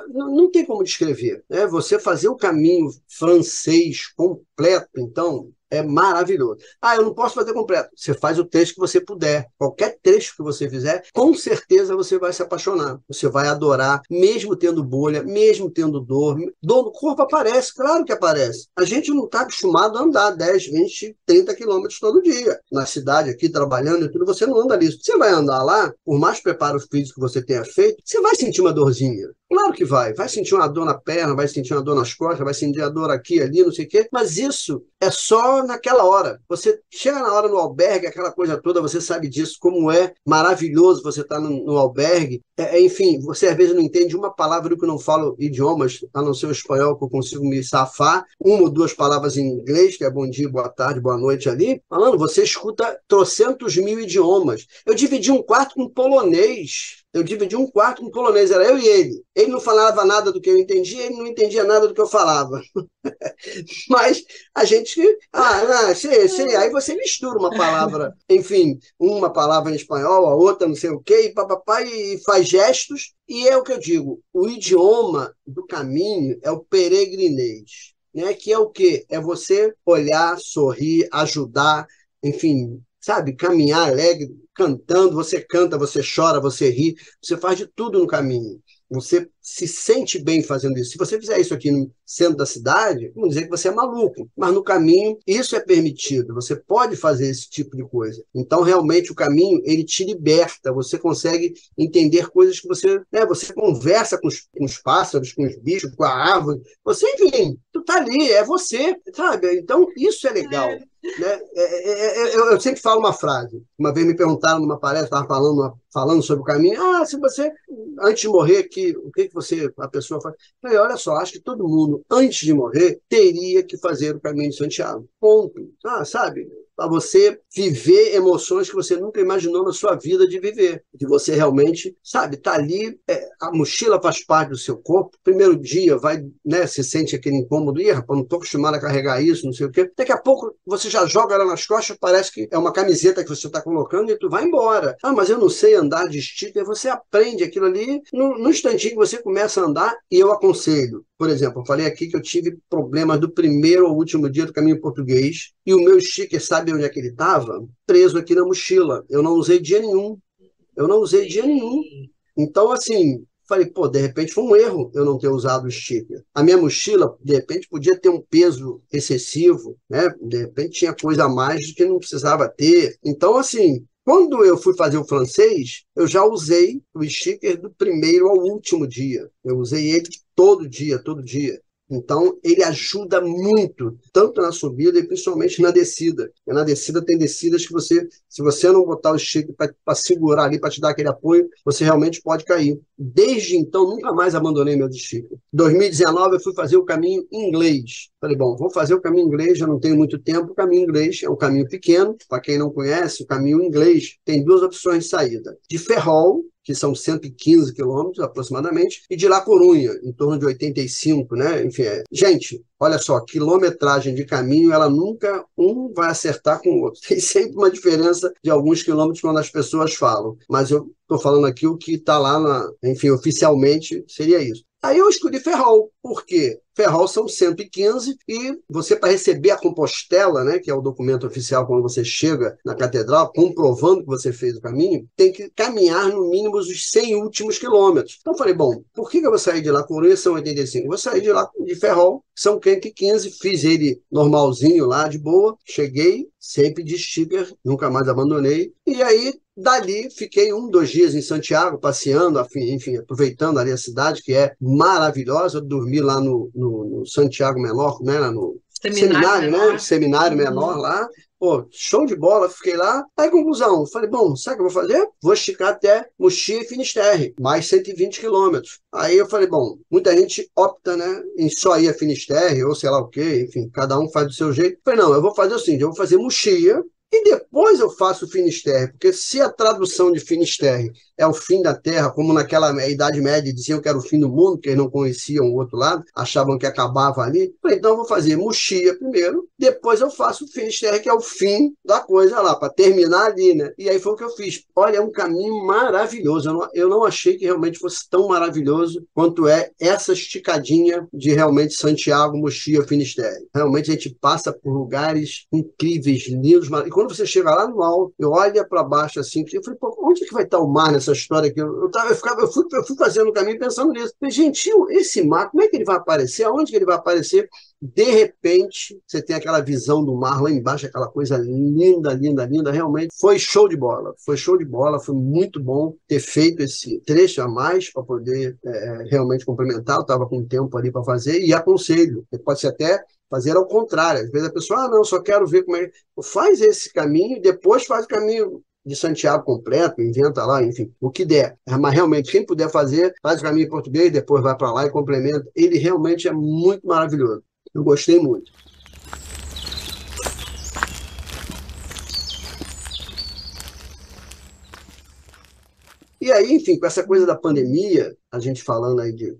não tem como descrever, né? Você fazer o caminho francês completo, então, é maravilhoso. Eu não posso fazer completo. Você faz o trecho que você puder. Qualquer trecho que você fizer, com certeza você vai se apaixonar. Você vai adorar, mesmo tendo bolha, mesmo tendo dor. Dor no corpo aparece, claro que aparece. A gente não está acostumado a andar 10, 20, 30 quilômetros todo dia. Na cidade, aqui, trabalhando e tudo, você não anda ali. Você vai andar lá, por mais preparo físico que você tenha feito, você vai sentir uma dorzinha. Claro que vai. Vai sentir uma dor na perna, vai sentir uma dor nas costas, vai sentir a dor aqui, ali, não sei o quê. Mas isso é só naquela hora. Você chega na hora no albergue, aquela coisa toda, você sabe disso, como é maravilhoso você estar no albergue. Enfim, você às vezes não entende uma palavra, que eu não falo idiomas, a não ser o espanhol, que eu consigo me safar, 1 ou 2 palavras em inglês, que é bom dia, boa tarde, boa noite ali. Falando, você escuta trocentos mil idiomas. Eu dividi um quarto com polonês. Era eu e ele. Ele não falava nada do que eu entendia, ele não entendia nada do que eu falava. Mas a gente... sei. Aí você mistura uma palavra, enfim, uma palavra em espanhol, a outra não sei o quê, e papapá, e faz gestos. E é o que eu digo, o idioma do caminho é o peregrinês, né? Que é o quê? É você olhar, sorrir, ajudar, enfim, sabe, caminhar alegre, cantando, você canta, você chora, você ri, você faz de tudo no caminho. Você se sente bem fazendo isso. Se você fizer isso aqui no centro da cidade, vamos dizer que você é maluco. Mas no caminho, isso é permitido. Você pode fazer esse tipo de coisa. Então, realmente, o caminho, ele te liberta. Você consegue entender coisas que você... Você conversa com os pássaros, com os bichos, com a árvore. Você, enfim, tu tá ali, é você, sabe? Então, isso é legal. Né? Eu sempre falo uma frase. Uma vez me perguntaram numa palestra, estava falando sobre o caminho. Se você, antes de morrer, o que a pessoa faz? Eu falei, olha só, acho que todo mundo, antes de morrer, teria que fazer o caminho de Santiago. Ponto. Sabe? Para você viver emoções que você nunca imaginou na sua vida de viver. De você realmente, sabe, tá ali, a mochila faz parte do seu corpo. Primeiro dia vai, né, se sente aquele incômodo, rapaz, não estou acostumado a carregar isso, não sei o quê. Daqui a pouco você já joga ela nas costas, parece que é uma camiseta que você está colocando e tu vai embora. Mas eu não sei andar de sticker. Você aprende aquilo ali no instantinho que você começa a andar, e eu aconselho. Por exemplo, eu falei aqui que eu tive problemas do primeiro ao último dia do caminho português, e o meu sticker, sabe onde é que ele estava? Preso aqui na mochila. Eu não usei dia nenhum. Então, assim, falei, de repente foi um erro eu não ter usado o sticker. A minha mochila, de repente, podia ter um peso excessivo, né? De repente tinha coisa a mais do que não precisava ter. Então, assim, quando eu fui fazer o francês, eu já usei o sticker do primeiro ao último dia. Eu usei ele todo dia. Então, ele ajuda muito, tanto na subida e principalmente na descida. E na descida tem descidas que se você não botar o sticker para segurar ali, para te dar aquele apoio, você realmente pode cair. Desde então, nunca mais abandonei meu sticker. Em 2019, eu fui fazer o caminho inglês. Falei, vou fazer o caminho inglês, já não tenho muito tempo. O caminho inglês é um caminho pequeno. Para quem não conhece, o caminho inglês tem 2 opções de saída. De Ferrol, que são 115 quilômetros aproximadamente, e de La Coruña, em torno de 85, né? Enfim, gente, olha só, quilometragem de caminho, ela nunca um vai acertar com o outro. Tem sempre uma diferença de alguns quilômetros quando as pessoas falam. Mas eu estou falando aqui o que está lá, enfim, oficialmente seria isso. Aí eu escolhi Ferrol. Por quê? Ferrol são 115 e você, para receber a Compostela, né, que é o documento oficial quando você chega na catedral, comprovando que você fez o caminho, tem que caminhar no mínimo os 100 últimos quilômetros. Então eu falei, bom, por que eu vou sair de lá com isso? São 85. Eu vou sair de lá de Ferrol, são 515, fiz ele normalzinho lá, de boa, cheguei, sempre de sticker, nunca mais abandonei. E aí, dali, fiquei 2 dias em Santiago, passeando, enfim, aproveitando ali a cidade, que é maravilhosa. Eu dormi lá no Santiago Menor, né, no seminário, né? Seminário menor lá. Pô, show de bola, fiquei lá. Aí, conclusão, falei, bom, sabe o que eu vou fazer? Vou esticar até Mochia e Finisterre, mais 120 quilômetros. Aí eu falei, bom, muita gente opta, né, em só ir a Finisterre, ou sei lá o quê, enfim, cada um faz do seu jeito. Falei, não, eu vou fazer o seguinte, eu vou fazer Mochia, e depois eu faço Finisterre, porque se a tradução de Finisterre é o fim da Terra, como naquela Idade Média diziam que era o fim do mundo, porque eles não conheciam o outro lado, achavam que acabava ali. Falei, então eu vou fazer Mochia primeiro, depois eu faço Finisterre, que é o fim da coisa lá, para terminar ali, né? E aí foi o que eu fiz. Olha, é um caminho maravilhoso. Eu não achei que realmente fosse tão maravilhoso quanto é essa esticadinha de realmente Santiago, Mochia, Finisterre. Realmente a gente passa por lugares incríveis, lindos, e quando você chega lá no alto, eu olho para baixo assim, eu falei, pô, onde é que vai estar o mar nessa história aqui? Eu fui fazendo o caminho pensando nisso. Falei, gente, esse mar, como é que ele vai aparecer? Aonde que ele vai aparecer? De repente, você tem aquela visão do mar lá embaixo, aquela coisa linda, linda, linda. Realmente foi show de bola. Foi show de bola, foi muito bom ter feito esse trecho a mais para poder realmente complementar. Eu estava com tempo ali para fazer e aconselho. Pode ser até fazer ao contrário. Às vezes a pessoa, não, só quero ver como é. Faz esse caminho e depois faz o caminho de Santiago completo, inventa lá, enfim, o que der. Mas realmente, quem puder fazer, faz o caminho em português, depois vai para lá e complementa. Ele realmente é muito maravilhoso. Eu gostei muito. E aí, enfim, com essa coisa da pandemia, a gente falando aí de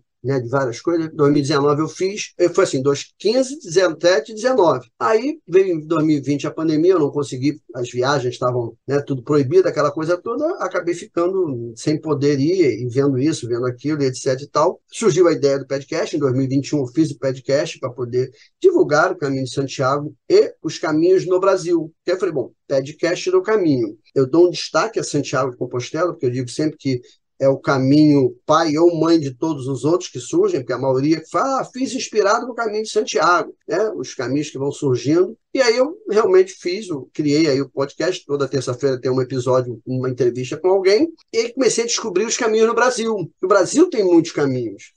várias coisas. 2019 eu fiz, foi assim, 15, 17 e 19. Aí veio em 2020 a pandemia, eu não consegui, as viagens estavam, né, tudo proibido, aquela coisa toda, acabei ficando sem poder ir e vendo isso, vendo aquilo, etc e tal. Surgiu a ideia do podcast, em 2021 eu fiz o podcast para poder divulgar o Caminho de Santiago e os caminhos no Brasil. Aí eu falei, bom, podcast do caminho. Eu dou um destaque a Santiago de Compostela, porque eu digo sempre que é o caminho pai ou mãe de todos os outros que surgem, porque a maioria fala, fiz inspirado no caminho de Santiago, né? Os caminhos que vão surgindo. E aí eu realmente criei aí o podcast, toda terça-feira tem um episódio, uma entrevista com alguém, e aí comecei a descobrir os caminhos no Brasil. O Brasil tem muitos caminhos.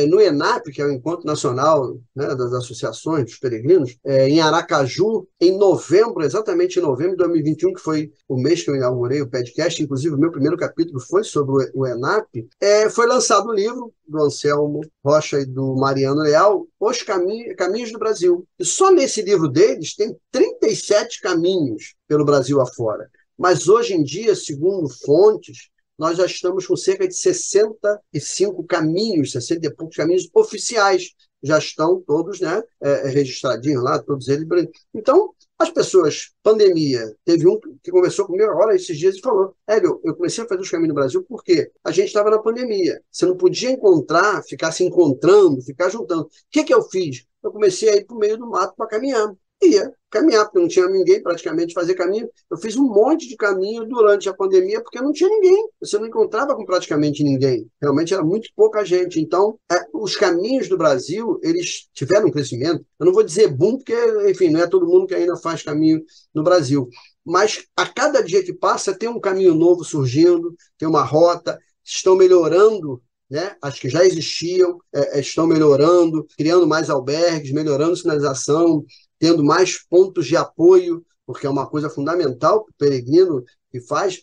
No ENAP, que é o Encontro Nacional, né, das Associações dos Peregrinos, em Aracaju, em novembro, exatamente em novembro de 2021, que foi o mês que eu inaugurei o podcast, inclusive o meu primeiro capítulo foi sobre o ENAP, foi lançado o livro do Anselmo Rocha e do Mariano Leal, Os Caminhos do Brasil. E só nesse livro deles tem 37 caminhos pelo Brasil afora. Mas hoje em dia, segundo fontes, nós já estamos com cerca de 65 caminhos, 60 e poucos caminhos oficiais. Já estão todos, né, registradinhos lá, todos eles. Então, as pessoas, pandemia, teve um que conversou comigo agora esses dias e falou, Hélio, eu comecei a fazer os caminhos no Brasil porque a gente estava na pandemia. Você não podia encontrar, ficar se encontrando, ficar juntando. O que eu fiz? Eu comecei a ir para o meio do mato para caminhar. Ia caminhar, porque não tinha ninguém praticamente fazer caminho. Eu fiz um monte de caminho durante a pandemia, porque não tinha ninguém. Você não encontrava com praticamente ninguém. Realmente era muito pouca gente. Então, os caminhos do Brasil, eles tiveram um crescimento. Eu não vou dizer boom, porque, enfim, não é todo mundo que ainda faz caminho no Brasil. Mas a cada dia que passa, tem um caminho novo surgindo, tem uma rota, estão melhorando, né? As que já existiam, estão melhorando, criando mais albergues, melhorando sinalização, tendo mais pontos de apoio, porque é uma coisa fundamental para o peregrino que faz.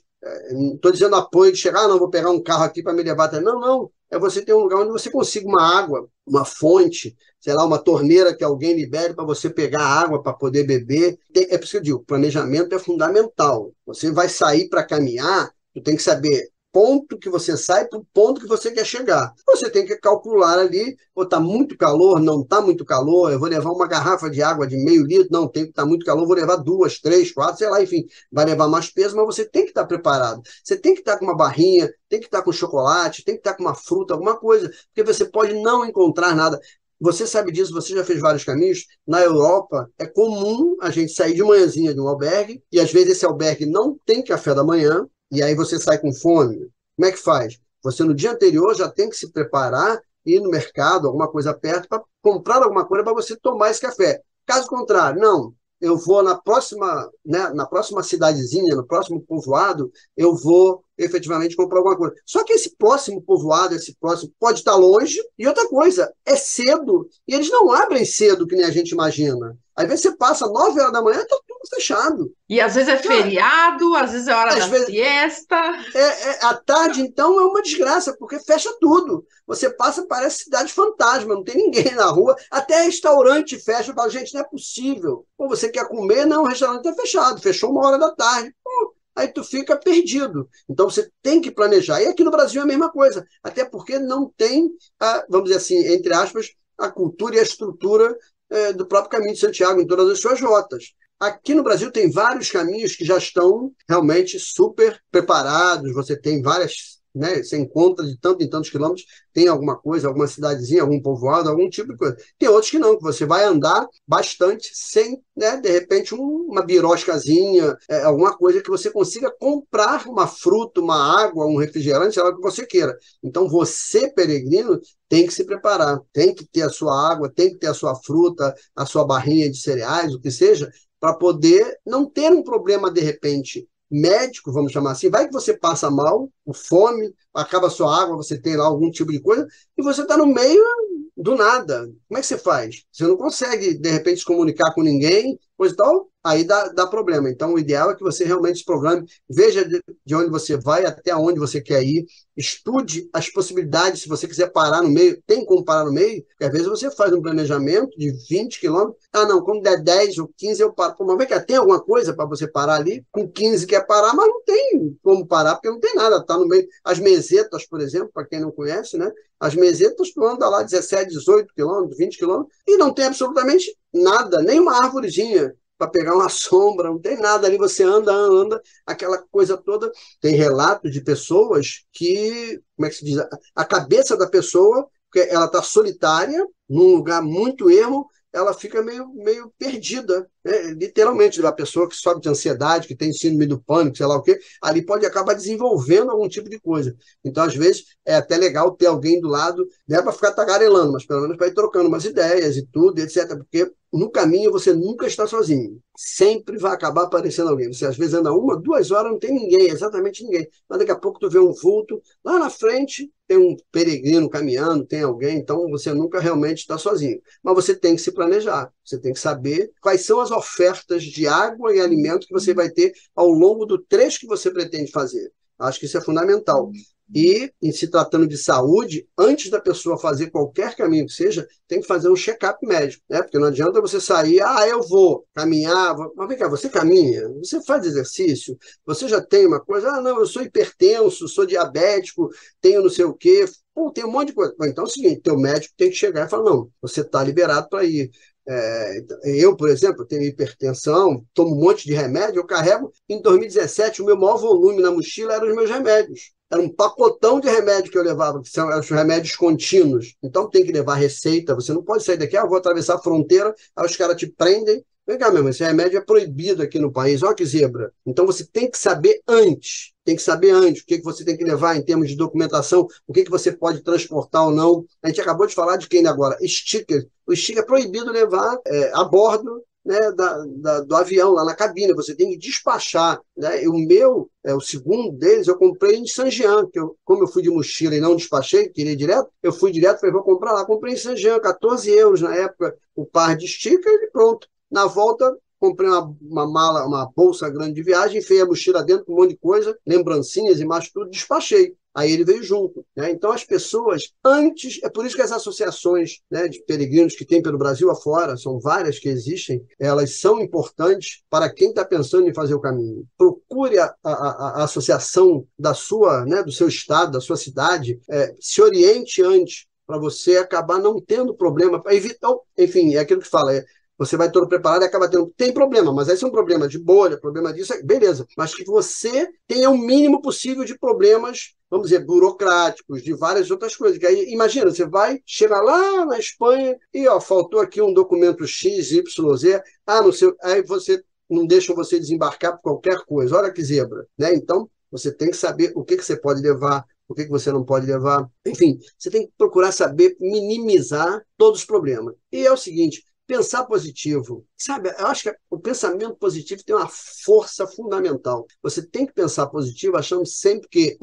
Não estou dizendo apoio de chegar, não, vou pegar um carro aqui para me levar até. Não, não. É você ter um lugar onde você consiga uma água, uma fonte, sei lá, uma torneira que alguém libere para você pegar água para poder beber. É por isso que eu digo, planejamento é fundamental. Você vai sair para caminhar, tu tem que saber ponto que você sai para o ponto que você quer chegar. Você tem que calcular ali, ou está muito calor, não está muito calor, eu vou levar uma garrafa de água de meio litro, não, tem que estar muito calor, vou levar 2, 3, 4, sei lá, enfim, vai levar mais peso, mas você tem que estar preparado. Você tem que estar com uma barrinha, tem que estar com chocolate, tem que estar com uma fruta, alguma coisa, porque você pode não encontrar nada. Você sabe disso, você já fez vários caminhos. Na Europa, é comum a gente sair de manhãzinha de um albergue, e às vezes esse albergue não tem café da manhã, e aí você sai com fome. Como é que faz? Você no dia anterior já tem que se preparar, ir no mercado, alguma coisa perto, para comprar alguma coisa para você tomar esse café. Caso contrário, não. Eu vou na próxima, né, na próxima cidadezinha, no próximo povoado, eu vou efetivamente comprar alguma coisa. Só que esse próximo povoado, esse próximo, pode estar longe. E outra coisa, é cedo. E eles não abrem cedo, que nem a gente imagina. Às vezes você passa 9 horas da manhã e está tudo fechado. E às vezes é feriado, às vezes é hora Às da vezes, siesta. à tarde, então, é uma desgraça, porque fecha tudo. Você passa, parece cidade fantasma, não tem ninguém na rua. Até restaurante fecha. Fala, gente, não é possível. Ou você quer comer? Não, o restaurante está fechado. Fechou 1 hora da tarde. Pô, aí tu fica perdido. Então, você tem que planejar. E aqui no Brasil é a mesma coisa. Até porque não tem, vamos dizer assim, entre aspas, a cultura e a estrutura do próprio Caminho de Santiago em todas as suas rotas. Aqui no Brasil tem vários caminhos que já estão realmente super preparados, você tem várias, né, você encontra de tanto em tantos quilômetros, tem alguma coisa, alguma cidadezinha, algum povoado, algum tipo de coisa. Tem outros que não, que você vai andar bastante sem, né, de repente, uma biroscazinha, alguma coisa que você consiga comprar uma fruta, uma água, um refrigerante, sei lá o que você queira. Então, você, peregrino, tem que se preparar, tem que ter a sua água, tem que ter a sua fruta, a sua barrinha de cereais, o que seja, para poder não ter um problema, de repente, médico, vamos chamar assim. Vai que você passa mal, com fome, acaba a sua água, você tem lá algum tipo de coisa, e você está no meio do nada. Como é que você faz? Você não consegue, de repente, se comunicar com ninguém, coisa e tal, aí dá problema. Então, o ideal é que você realmente se programe, veja de onde você vai até onde você quer ir, estude as possibilidades, se você quiser parar no meio, tem como parar no meio, porque às vezes você faz um planejamento de 20 quilômetros, não, quando der 10 ou 15 eu paro. Pô, mas vem cá, tem alguma coisa para você parar ali? Com 15 quer parar, mas não tem como parar, porque não tem nada, está no meio. As mesetas, por exemplo, para quem não conhece, né? As mesetas, tu anda lá 17, 18 quilômetros, 20 quilômetros, e não tem absolutamente nada, nem uma árvorezinha para pegar uma sombra, não tem nada ali, você anda, aquela coisa toda. Tem relatos de pessoas que, como é que se diz, a cabeça da pessoa, porque ela está solitária, num lugar muito ermo, ela fica meio perdida, né? Literalmente, a pessoa que sofre de ansiedade, que tem síndrome do pânico, sei lá o quê, ali pode acabar desenvolvendo algum tipo de coisa. Então, às vezes, é até legal ter alguém do lado, não é para ficar tagarelando, mas pelo menos para ir trocando umas ideias e tudo, etc. Porque no caminho você nunca está sozinho. Sempre vai acabar aparecendo alguém. Você às vezes anda 1, 2 horas, não tem ninguém, exatamente ninguém. Mas daqui a pouco tu vê um vulto, lá na frente tem um peregrino caminhando, tem alguém, então você nunca realmente está sozinho. Mas você tem que se planejar, você tem que saber quais são as ofertas de água e alimento que você vai ter ao longo do trecho que você pretende fazer. Acho que isso é fundamental. E, em se tratando de saúde, antes da pessoa fazer qualquer caminho que seja, tem que fazer um check-up médico, né? Porque não adianta você sair, eu vou caminhar, mas vem cá, você caminha, você faz exercício, você já tem uma coisa, não, eu sou hipertenso, sou diabético, tenho não sei o quê, pô, tem um monte de coisa. Bom, então é o seguinte, teu médico tem que chegar e falar, não, você está liberado para ir. Eu, por exemplo, tenho hipertensão, tomo um monte de remédio, eu carrego, em 2017, o meu maior volume na mochila eram os meus remédios. Era um pacotão de remédio que eu levava, que são os remédios contínuos. Então tem que levar receita, você não pode sair daqui, vou atravessar a fronteira, aí os caras te prendem. Vem cá, meu irmão, esse remédio é proibido aqui no país, olha que zebra. Então você tem que saber antes, o que você tem que levar em termos de documentação, o que você pode transportar ou não. A gente acabou de falar de quem agora? Sticker. O sticker é proibido levar a bordo, né, do avião, lá na cabine, você tem que despachar, né? O segundo deles, eu comprei em Saint-Jean, como eu fui de mochila e não despachei, queria ir direto, eu fui direto, falei, vou comprar lá, comprei em Saint-Jean, 14 euros na época, o par de sticker e pronto. Na volta, comprei uma mala, uma bolsa grande de viagem, enfiei a mochila dentro com um monte de coisa, lembrancinhas e mais tudo, despachei. aí ele veio junto, né? Então as pessoas antes, é por isso que as associações, né, de peregrinos que tem pelo Brasil afora, são várias que existem, elas são importantes para quem está pensando em fazer o caminho. Procure a associação da sua, né, do seu estado, da sua cidade, se oriente antes para você acabar não tendo problema, para evitar, enfim, é aquilo que fala, você vai todo preparado e acaba tendo. Tem problema, mas esse é um problema de bolha, problema disso, beleza. Mas que você tenha o mínimo possível de problemas, vamos dizer, burocráticos, de várias outras coisas. Que aí, imagina, você vai, chega lá na Espanha e faltou aqui um documento X, Y, Z, não sei, aí você não deixa você desembarcar por qualquer coisa. Olha que zebra, né? Então, você tem que saber o que você pode levar, o que você não pode levar. Enfim, você tem que procurar saber minimizar todos os problemas. E é o seguinte, pensar positivo, sabe? Eu acho que o pensamento positivo tem uma força fundamental. Você tem que pensar positivo, achando sempre que,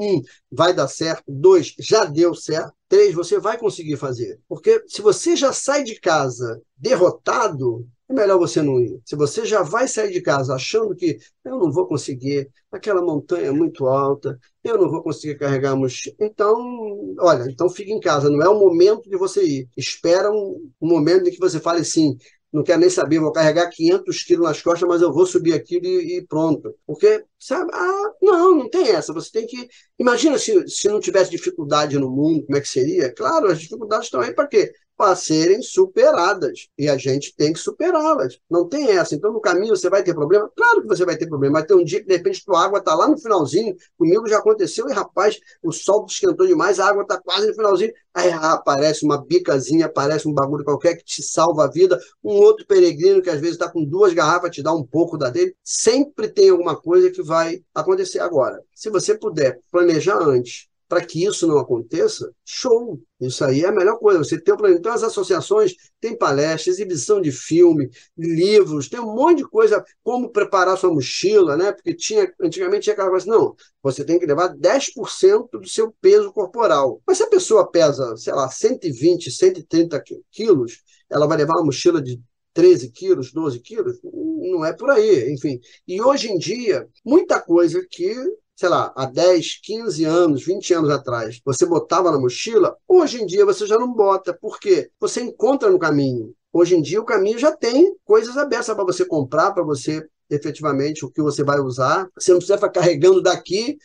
vai dar certo, 2, já deu certo, 3, você vai conseguir fazer. Porque se você já sai de casa derrotado, é melhor você não ir. Se você já vai sair de casa achando que eu não vou conseguir, aquela montanha é muito alta, eu não vou conseguir carregar a mochila. Então, olha, então fica em casa, não é o momento de você ir. Espera um momento em que você fale assim, não quero nem saber, vou carregar 500 quilos nas costas, mas eu vou subir aquilo e pronto. Porque, sabe, não tem essa. Você tem que... Imagina se não tivesse dificuldade no mundo, como é que seria? Claro, as dificuldades estão aí para quê? Para serem superadas. E a gente tem que superá-las. Não tem essa. Então, no caminho, você vai ter problema? Claro que você vai ter problema. Vai ter um dia que, de repente, a água está lá no finalzinho. Comigo já aconteceu. E, rapaz, o sol esquentou demais, a água está quase no finalzinho. Aí aparece uma bicazinha, aparece um bagulho qualquer que te salva a vida. Um outro peregrino que, às vezes, está com 2 garrafas, te dá um pouco da dele. Sempre tem alguma coisa que vai acontecer agora. Se você puder planejar antes, para que isso não aconteça, show! Isso aí é a melhor coisa. Você tem um plano. Então, as associações têm palestras, exibição de filme, livros, tem um monte de coisa, como preparar sua mochila, né? Porque antigamente tinha aquela coisa, não, você tem que levar 10% do seu peso corporal. Mas se a pessoa pesa, sei lá, 120, 130 quilos, ela vai levar uma mochila de 13 quilos, 12 quilos? Não é por aí, enfim. E hoje em dia, muita coisa que, sei lá, há 10, 15 anos, 20 anos atrás, você botava na mochila, hoje em dia você já não bota. Por quê? Você encontra no caminho. Hoje em dia o caminho já tem coisas abertas para você comprar, para você efetivamente o que você vai usar. Você não precisa ficar carregando daqui,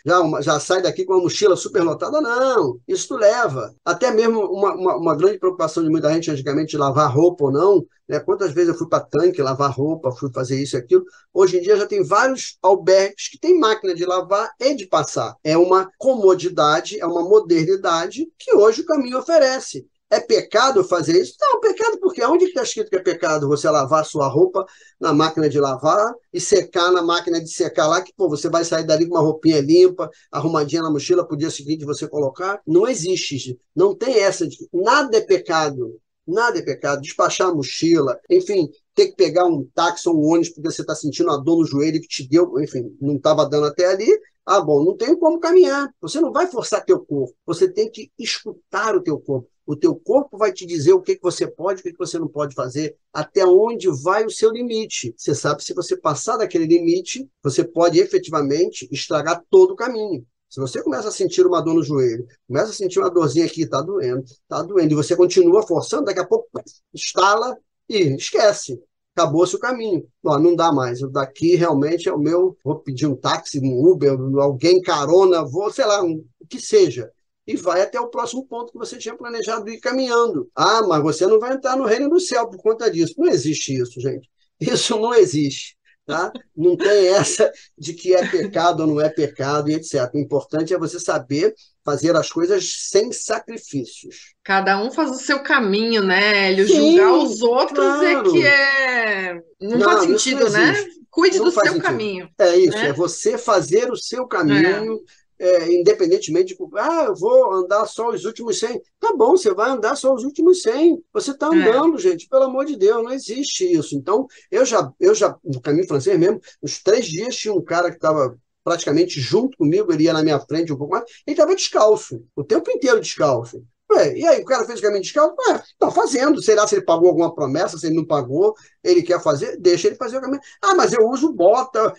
já sai daqui com uma mochila super lotada, não. Isso tu leva. Até mesmo uma grande preocupação de muita gente antigamente de lavar roupa ou não, né? Quantas vezes eu fui para tanque lavar roupa, fui fazer isso e aquilo. Hoje em dia já tem vários albergues que tem máquina de lavar e de passar. É uma comodidade, é uma modernidade que hoje o caminho oferece. É pecado fazer isso? Não, pecado porque onde está escrito que é pecado você lavar sua roupa na máquina de lavar e secar na máquina de secar lá, que você vai sair dali com uma roupinha limpa, arrumadinha na mochila, para o dia seguinte você colocar? Não existe isso. Não tem essa de... Nada é pecado. Nada é pecado. Despachar a mochila, enfim, ter que pegar um táxi ou um ônibus porque você está sentindo uma dor no joelho que te deu, enfim, não estava dando até ali. Bom, não tem como caminhar. Você não vai forçar teu corpo. Você tem que escutar o teu corpo. O teu corpo vai te dizer o que você pode, o que você não pode fazer, até onde vai o seu limite. Você sabe que se você passar daquele limite, você pode efetivamente estragar todo o caminho. Se você começa a sentir uma dor no joelho, começa a sentir uma dorzinha aqui, está doendo, e você continua forçando, daqui a pouco estala e esquece. Acabou-se o caminho. Não dá mais. Daqui realmente é o meu. Vou pedir um táxi, um Uber, alguém carona, vou, sei lá, o que seja. E vai até o próximo ponto que você tinha planejado ir caminhando. Mas você não vai entrar no reino do céu por conta disso. Não existe isso, gente. Isso não existe. Tá? Não tem essa de que é pecado ou não é pecado e etc. O importante é você saber fazer as coisas sem sacrifícios. Cada um faz o seu caminho, né, Hélio? Sim, julgar os outros claro. Não faz sentido, não né? Cuide não do faz seu sentido. caminho. É isso, né? é você fazer o seu caminho, independentemente de... eu vou andar só os últimos 100. Tá bom, você vai andar só os últimos 100. Você está andando, gente, pelo amor de Deus, não existe isso. Então, eu já no caminho francês mesmo, uns 3 dias tinha um cara que estava praticamente junto comigo, ele ia na minha frente um pouco mais, ele estava descalço, o tempo inteiro descalço. Ué, e aí, o cara fez caminho descalço? Ué, tá fazendo. Sei lá se ele pagou alguma promessa, se ele não pagou, ele quer fazer, deixa ele fazer o caminho. Ah, mas eu uso bota.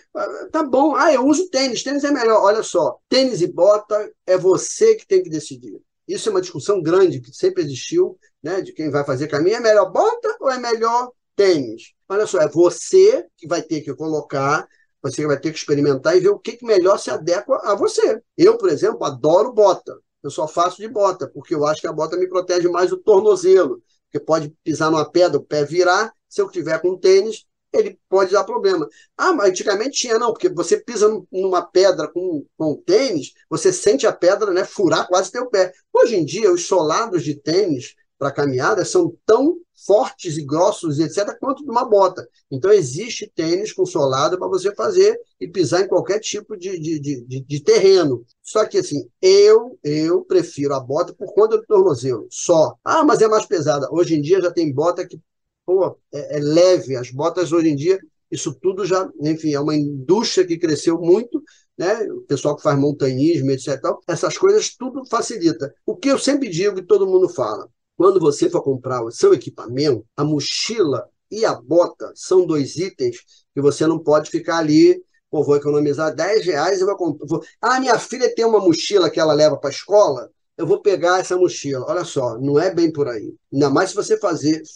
Tá bom. Ah, eu uso tênis. Tênis é melhor. Olha só, tênis e bota é você que tem que decidir. Isso é uma discussão grande que sempre existiu, né, de quem vai fazer caminho. É melhor bota ou é melhor tênis? Olha só, é você que vai ter que colocar, você vai ter que experimentar e ver o que melhor se adequa a você. Eu, por exemplo, adoro bota. Eu só faço de bota, porque eu acho que a bota me protege mais do tornozelo, porque pode pisar numa pedra, o pé virar, se eu tiver com tênis, ele pode dar problema. Ah, mas antigamente tinha, não, porque você pisa numa pedra com tênis, você sente a pedra, né, furar quase teu pé. Hoje em dia, os solados de tênis para caminhada são tão fortes e grossos, etc., quanto de uma bota. Então, existe tênis com solado para você fazer e pisar em qualquer tipo de terreno. Só que, assim, eu prefiro a bota por conta do tornozelo, só. Ah, mas é mais pesada. Hoje em dia já tem bota que, pô, é leve. As botas, hoje em dia, isso tudo já, enfim, é uma indústria que cresceu muito, né? O pessoal que faz montanhismo, etc., essas coisas tudo facilita. O que eu sempre digo e todo mundo fala, quando você for comprar o seu equipamento, a mochila e a bota são 2 itens que você não pode ficar ali, pô, vou economizar R$ 10 e vou comprar. Ah, minha filha tem uma mochila que ela leva para a escola, eu vou pegar essa mochila. Olha só, não é bem por aí. Ainda mais se você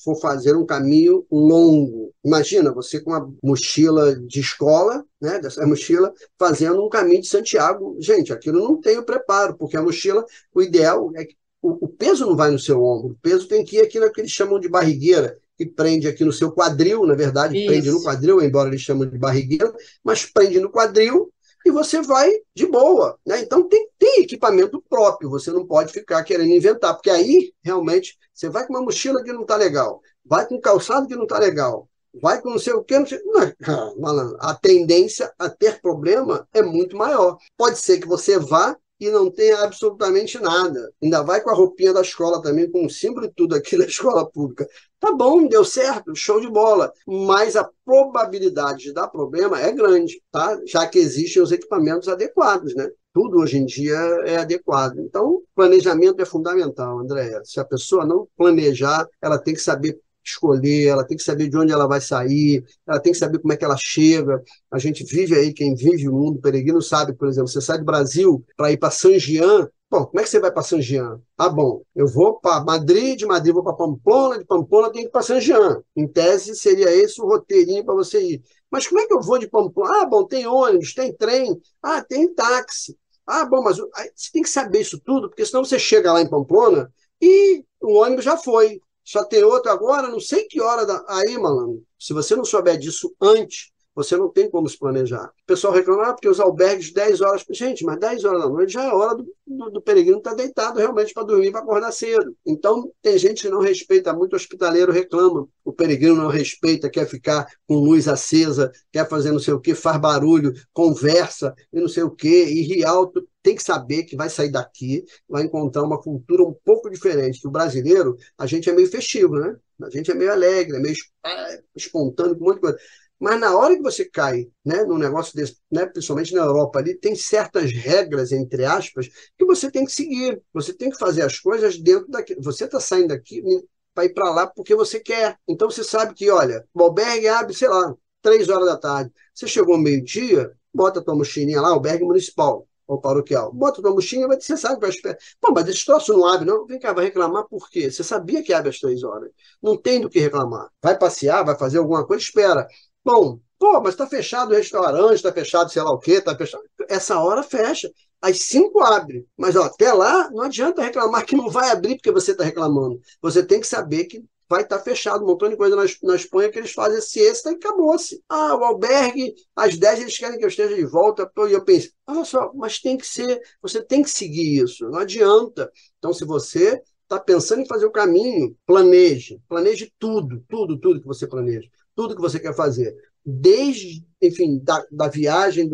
for fazer um caminho longo. Imagina, você com uma mochila de escola, né, dessa mochila, fazendo um caminho de Santiago. Gente, aquilo não tem o preparo, porque a mochila, o ideal é que o peso não vai no seu ombro, o peso tem que ir aqui no que eles chamam de barrigueira, que prende aqui no seu quadril, na verdade, Isso. prende no quadril, embora eles chamam de barrigueira, mas prende no quadril e você vai de boa, né? Então tem equipamento próprio, você não pode ficar querendo inventar, porque aí, realmente, você vai com uma mochila que não está legal, vai com um calçado que não está legal, vai com não sei o quê, não sei... Não, malandro, a tendência a ter problema é muito maior. Pode ser que você vá e não tem absolutamente nada. Ainda vai com a roupinha da escola também, com o símbolo e tudo aqui da escola pública. Tá bom, deu certo, show de bola. Mas a probabilidade de dar problema é grande, tá? Já que existem os equipamentos adequados, né? Tudo hoje em dia é adequado. Então, planejamento é fundamental, Andréa. Se a pessoa não planejar, ela tem que saber escolher, ela tem que saber de onde ela vai sair, ela tem que saber como é que ela chega. A gente vive aí, quem vive o mundo peregrino sabe, por exemplo, você sai do Brasil para ir para San Jean. Bom, como é que você vai para San Jean? Ah, bom, eu vou para Madrid, de Madrid vou para Pamplona, de Pamplona eu tenho que ir para San Jean. Em tese, seria esse o roteirinho para você ir. Mas como é que eu vou de Pamplona? Ah, bom, tem ônibus, tem trem, ah, tem táxi. Ah, bom, mas você tem que saber isso tudo, porque senão você chega lá em Pamplona e o ônibus já foi. Só tem outro agora, não sei que hora. Aí, malandro, se você não souber disso antes, você não tem como se planejar. O pessoal reclama, porque os albergues 10 horas. Gente, mas 10 horas da noite já é hora do peregrino estar deitado realmente para dormir, para acordar cedo. Então, tem gente que não respeita, muito hospitaleiro reclama. O peregrino não respeita, quer ficar com luz acesa, quer fazer não sei o quê, faz barulho, conversa e não sei o quê, e ri alto. Tem que saber que vai sair daqui, vai encontrar uma cultura um pouco diferente. Que o brasileiro, a gente é meio festivo, né? A gente é meio alegre, é meio espontâneo, com um monte de coisa. Mas na hora que você cai, né, num negócio desse, né, principalmente na Europa, ali, tem certas regras, entre aspas, que você tem que seguir. Você tem que fazer as coisas dentro daquilo. Você está saindo daqui para ir para lá porque você quer. Então você sabe que, olha, o albergue abre, sei lá, 3 horas da tarde. Você chegou ao meio-dia, bota a tua mochilinha lá, albergue municipal ou paroquial. Bota a tua mochilinha, você sabe que vai esperar. Pô, mas esse troço não abre, não? Vem cá, vai reclamar por quê? Você sabia que abre às 3 horas. Não tem do que reclamar. Vai passear, vai fazer alguma coisa, espera. Bom, pô, mas está fechado o restaurante, está fechado sei lá o quê, está fechado. Essa hora fecha. Às 5 abre. Mas ó, até lá, não adianta reclamar que não vai abrir porque você está reclamando. Você tem que saber que vai estar fechado. Um montão de coisa na Espanha que eles fazem siesta e acabou-se. Ah, o albergue, às 10 eles querem que eu esteja de volta. E eu penso, olha só, mas tem que ser, você tem que seguir isso. Não adianta. Então, se você está pensando em fazer o caminho, planeje. Planeje tudo que você planeja. Tudo que você quer fazer. Desde, enfim, da viagem,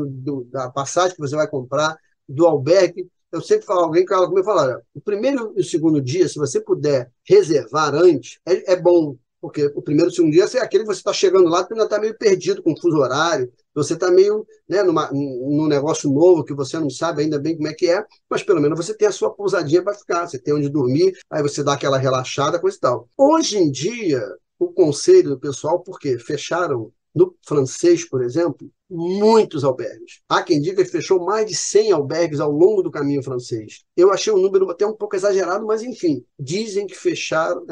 da passagem que você vai comprar, do albergue. Eu sempre falo, alguém que me fala, o primeiro e o segundo dia, se você puder reservar antes, é bom, porque o primeiro e o segundo dia é aquele que você está chegando lá, que ainda está meio perdido com o fuso horário, Você está meio, né, num negócio novo que você não sabe ainda bem como é que é, mas pelo menos você tem a sua pousadinha para ficar, você tem onde dormir, aí você dá aquela relaxada, coisa e tal. Hoje em dia, o conselho do pessoal, porque fecharam no Francês, por exemplo, muitos albergues. Há quem diga que fechou mais de 100 albergues ao longo do caminho francês. Eu achei o número até um pouco exagerado, mas enfim, dizem que fecharam,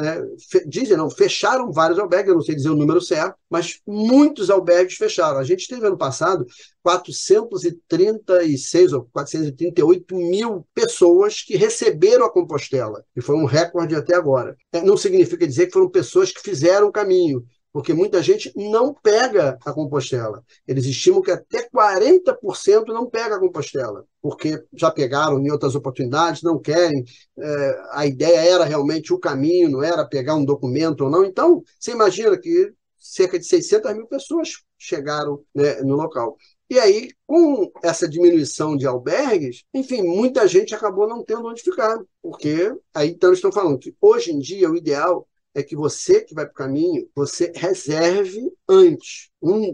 fecharam vários albergues, eu não sei dizer o número certo, mas muitos albergues fecharam. A gente teve ano passado 436 ou 438 mil pessoas que receberam a Compostela, que foi um recorde até agora. Não significa dizer que foram pessoas que fizeram o caminho, porque muita gente não pega a Compostela. Eles estimam que até 40% não pega a Compostela, porque já pegaram em outras oportunidades, não querem. A ideia era realmente o caminho, não era pegar um documento ou não. Então, você imagina que cerca de 600 mil pessoas chegaram, né, no local. E aí, com essa diminuição de albergues, enfim, muita gente acabou não tendo onde ficar, porque aí então estão falando que hoje em dia o ideal é que você que vai para o caminho, você reserve antes.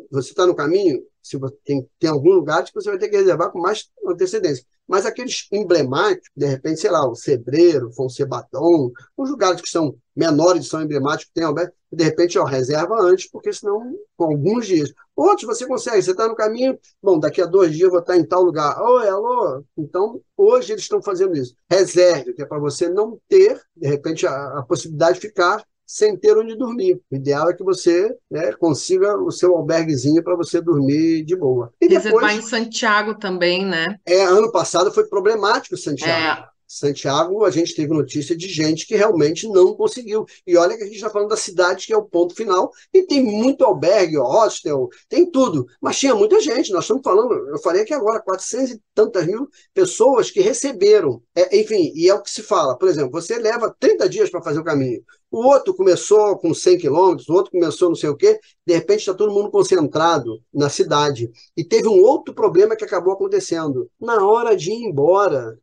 Você está no caminho, se você tem algum lugar que você vai ter que reservar com mais antecedência. Mas aqueles emblemáticos, de repente, sei lá, o Cebreiro, Fonsebaton, os lugares que são menores e são emblemáticos, tem albergue, de repente, reserva antes, porque senão, com alguns dias. Outros você consegue, você está no caminho, bom, daqui a 2 dias eu vou estar em tal lugar. Oi, alô? Então, hoje eles estão fazendo isso. Reserve, que é para você não ter, de repente, a possibilidade de ficar sem ter onde dormir. O ideal é que você, né, consiga o seu alberguezinho para você dormir de boa. E reservar depois, em Santiago também, né? ano passado foi problemático Santiago. É. Santiago, a gente teve notícia de gente que realmente não conseguiu. E olha que a gente está falando da cidade, que é o ponto final, e tem muito albergue, hostel, tem tudo. Mas tinha muita gente, nós estamos falando, eu falei aqui agora, 400 e tantas mil pessoas que receberam. Enfim, e é o que se fala. Por exemplo, você leva 30 dias para fazer o caminho. O outro começou com 100 quilômetros, o outro começou não sei o quê, de repente está todo mundo concentrado na cidade. E teve um outro problema que acabou acontecendo. Na hora de ir embora,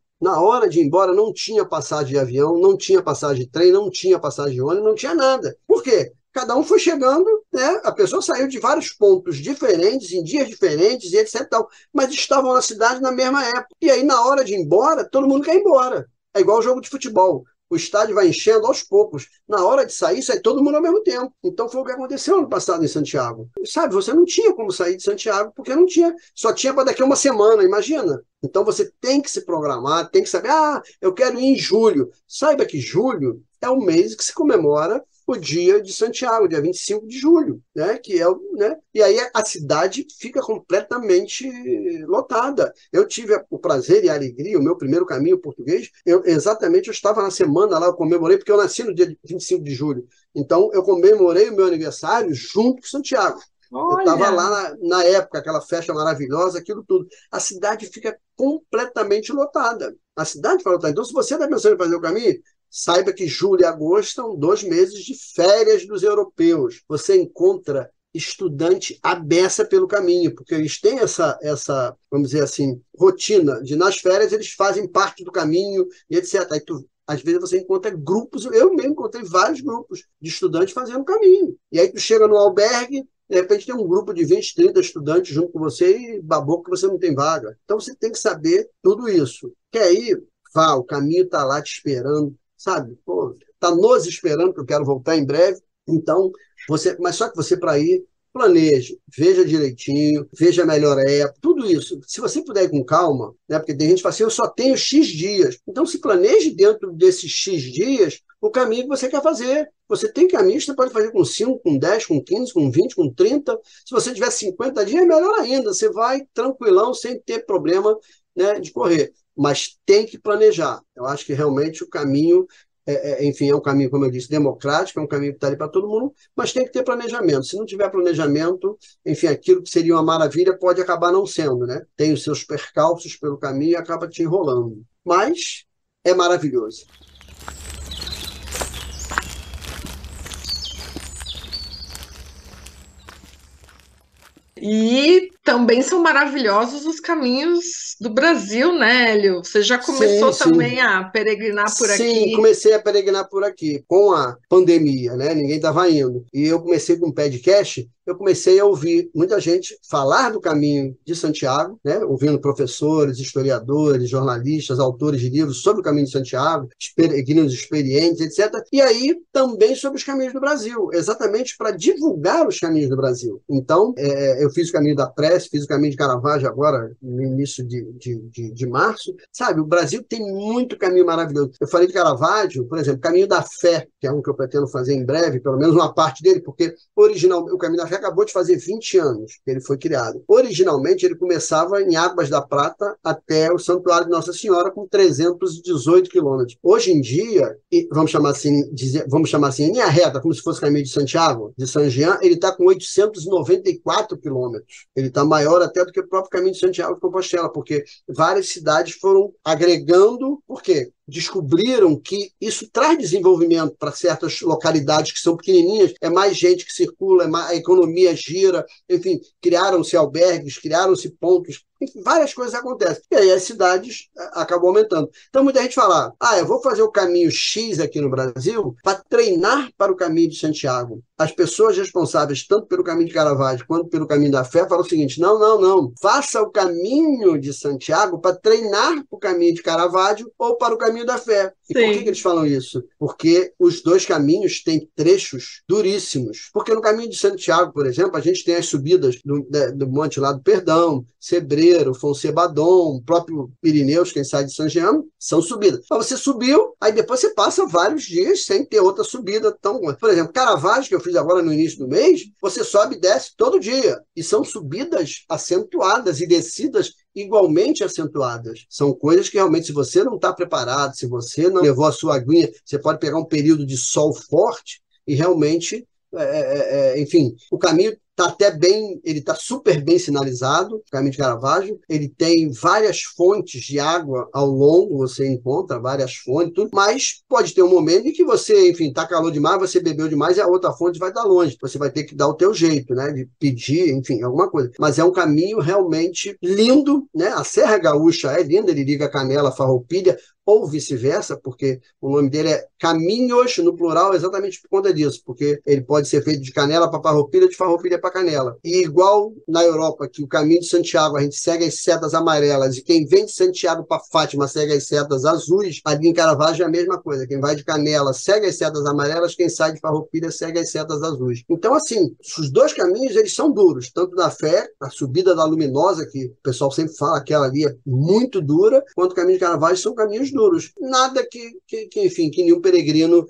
não tinha passagem de avião, não tinha passagem de trem, não tinha passagem de ônibus, não tinha nada. Por quê? Cada um foi chegando, né? A pessoa saiu de vários pontos diferentes, em dias diferentes e etc. Tal, mas estavam na cidade na mesma época. E aí, na hora de ir embora, todo mundo quer ir embora. É igual o jogo de futebol. O estádio vai enchendo aos poucos. Na hora de sair, sai todo mundo ao mesmo tempo. Então foi o que aconteceu ano passado em Santiago. Sabe, você não tinha como sair de Santiago, porque não tinha. Só tinha para daqui a uma semana, imagina. Então você tem que se programar, tem que saber, eu quero ir em julho. Saiba que julho é o mês que se comemora o dia de Santiago, dia 25 de julho, né? Que é, né? E aí a cidade fica completamente lotada. Eu tive o prazer e a alegria, o meu primeiro caminho português, eu estava na semana lá, eu comemorei, porque eu nasci no dia 25 de julho. Então, eu comemorei o meu aniversário junto com Santiago. Eu estava lá na época, aquela festa maravilhosa, aquilo tudo. A cidade fica completamente lotada. A cidade fica lotada. Então, se você está pensando em fazer o caminho, saiba que julho e agosto são 2 meses de férias dos europeus. Você encontra estudante à beça pelo caminho, porque eles têm essa, vamos dizer assim, rotina de nas férias eles fazem parte do caminho e etc. Aí às vezes você encontra grupos, eu mesmo encontrei vários grupos de estudantes fazendo caminho. E aí tu chega no albergue, de repente tem um grupo de 20, 30 estudantes junto com você e babou que você não tem vaga. Então você tem que saber tudo isso. Quer ir? Vá, o caminho está lá te esperando, sabe? Está nos esperando, que eu quero voltar em breve. Então, mas só que você, para ir, planeje, veja direitinho, veja a melhor época, tudo isso. Se você puder ir com calma, né? Porque tem gente que fala assim, eu só tenho X dias. Então, se planeje dentro desses X dias o caminho que você quer fazer. Você tem caminho, você pode fazer com 5, com 10, com 15, com 20, com 30. Se você tiver 50 dias, é melhor ainda. Você vai tranquilão, sem ter problema, né, de correr. Mas tem que planejar. Eu acho que realmente o caminho, enfim, é um caminho, como eu disse, democrático, é um caminho que está ali para todo mundo, mas tem que ter planejamento. Se não tiver planejamento, enfim, aquilo que seria uma maravilha pode acabar não sendo, né? Tem os seus percalços pelo caminho e acaba te enrolando. Mas é maravilhoso. E também são maravilhosos os caminhos do Brasil, né, Hélio? Você já começou Sim, também sim. a peregrinar por Sim, aqui? comecei a peregrinar por aqui. Com a pandemia, né? Ninguém estava indo. E eu comecei com um podcast, eu comecei a ouvir muita gente falar do caminho de Santiago, né? Ouvindo professores, historiadores, jornalistas, autores de livros sobre o caminho de Santiago, peregrinos experientes, etc. E aí também sobre os caminhos do Brasil, exatamente para divulgar os caminhos do Brasil. Então, eu fiz o caminho da Prece, fiz o caminho de Caravaggio agora, no início de março. Sabe, o Brasil tem muito caminho maravilhoso. Eu falei de Caravaggio, por exemplo, Caminho da Fé, que é um que eu pretendo fazer em breve, pelo menos uma parte dele, porque originalmente o Caminho da Fé acabou de fazer 20 anos que ele foi criado. Originalmente ele começava em Águas da Prata até o Santuário de Nossa Senhora, com 318 quilômetros. Hoje em dia, vamos chamar assim, em linha reta, como se fosse o Caminho de Santiago, de San Jean, ele está com 894 quilômetros. Ele está maior até do que o próprio Caminho de Santiago de Compostela, porque várias cidades foram agregando, por quê? Descobriram que isso traz desenvolvimento para certas localidades que são pequenininhas, é mais gente que circula, a economia gira, enfim, criaram-se albergues, criaram-se pontos, enfim, várias coisas acontecem. E aí as cidades acabam aumentando. Então muita gente fala, eu vou fazer o caminho X aqui no Brasil para treinar para o caminho de Santiago. As pessoas responsáveis, tanto pelo caminho de Caravaggio quanto pelo caminho da fé, falam o seguinte, não, faça o caminho de Santiago para treinar para o caminho de Caravaggio ou para o caminho da fé. E por que eles falam isso? Porque os dois caminhos têm trechos duríssimos. Porque no caminho de Santiago, por exemplo, a gente tem as subidas do monte lá do Perdão, Sebreiro, Fonsebadon, o próprio Pirineus, quem sai de San Jean, são subidas. Mas você subiu, aí depois você passa vários dias sem ter outra subida tão grande. Por exemplo, Caravaggio, que eu fiz agora no início do mês, você sobe e desce todo dia. E são subidas acentuadas e descidas igualmente acentuadas. São coisas que realmente, se você não está preparado, se você não levou a sua aguinha, você pode pegar um período de sol forte e realmente, enfim, o caminho está até bem, ele está super bem sinalizado, o caminho de Caravaggio, ele tem várias fontes de água ao longo, você encontra várias fontes, tudo, mas pode ter um momento em que você, enfim, está calor demais, você bebeu demais e a outra fonte vai dar longe, você vai ter que dar o teu jeito, né, de pedir, enfim, alguma coisa, mas é um caminho realmente lindo, né, a Serra Gaúcha é linda, ele liga Canela a Farroupilha, ou vice-versa, porque o nome dele é Caminhos, no plural, exatamente por conta disso, porque ele pode ser feito de Canela para Farroupilha, de Farroupilha para Canela. E igual na Europa, que o caminho de Santiago, a gente segue as setas amarelas, e quem vem de Santiago para Fátima segue as setas azuis, ali em Caravaggio é a mesma coisa, quem vai de Canela segue as setas amarelas, quem sai de Farroupilha segue as setas azuis. Então, assim, os dois caminhos, eles são duros, tanto da Fé, a subida da Luminosa, que o pessoal sempre fala, aquela ali é muito dura, quanto o caminho de Caravaggio são caminhos duros. Nada enfim, que nenhum peregrino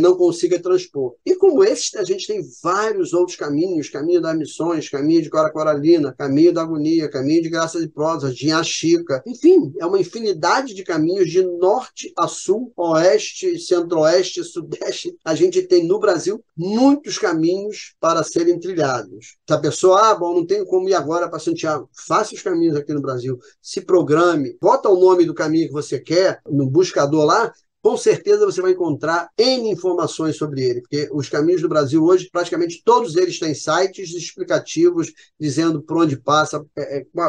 não consiga transpor. E como esse, a gente tem vários outros caminhos, caminho das Missões, caminho de Cora-Coralina, caminho da Agonia, caminho de Graças e Prosas, de Inhaxica. Enfim, é uma infinidade de caminhos de norte a sul, oeste, centro-oeste, sudeste. A gente tem no Brasil muitos caminhos para serem trilhados. Se a pessoa, não tenho como ir agora para Santiago, faça os caminhos aqui no Brasil, se programe, bota o nome do caminho que você quer no buscador lá, com certeza você vai encontrar N informações sobre ele, porque os caminhos do Brasil hoje, praticamente todos eles têm sites explicativos, dizendo por onde passa,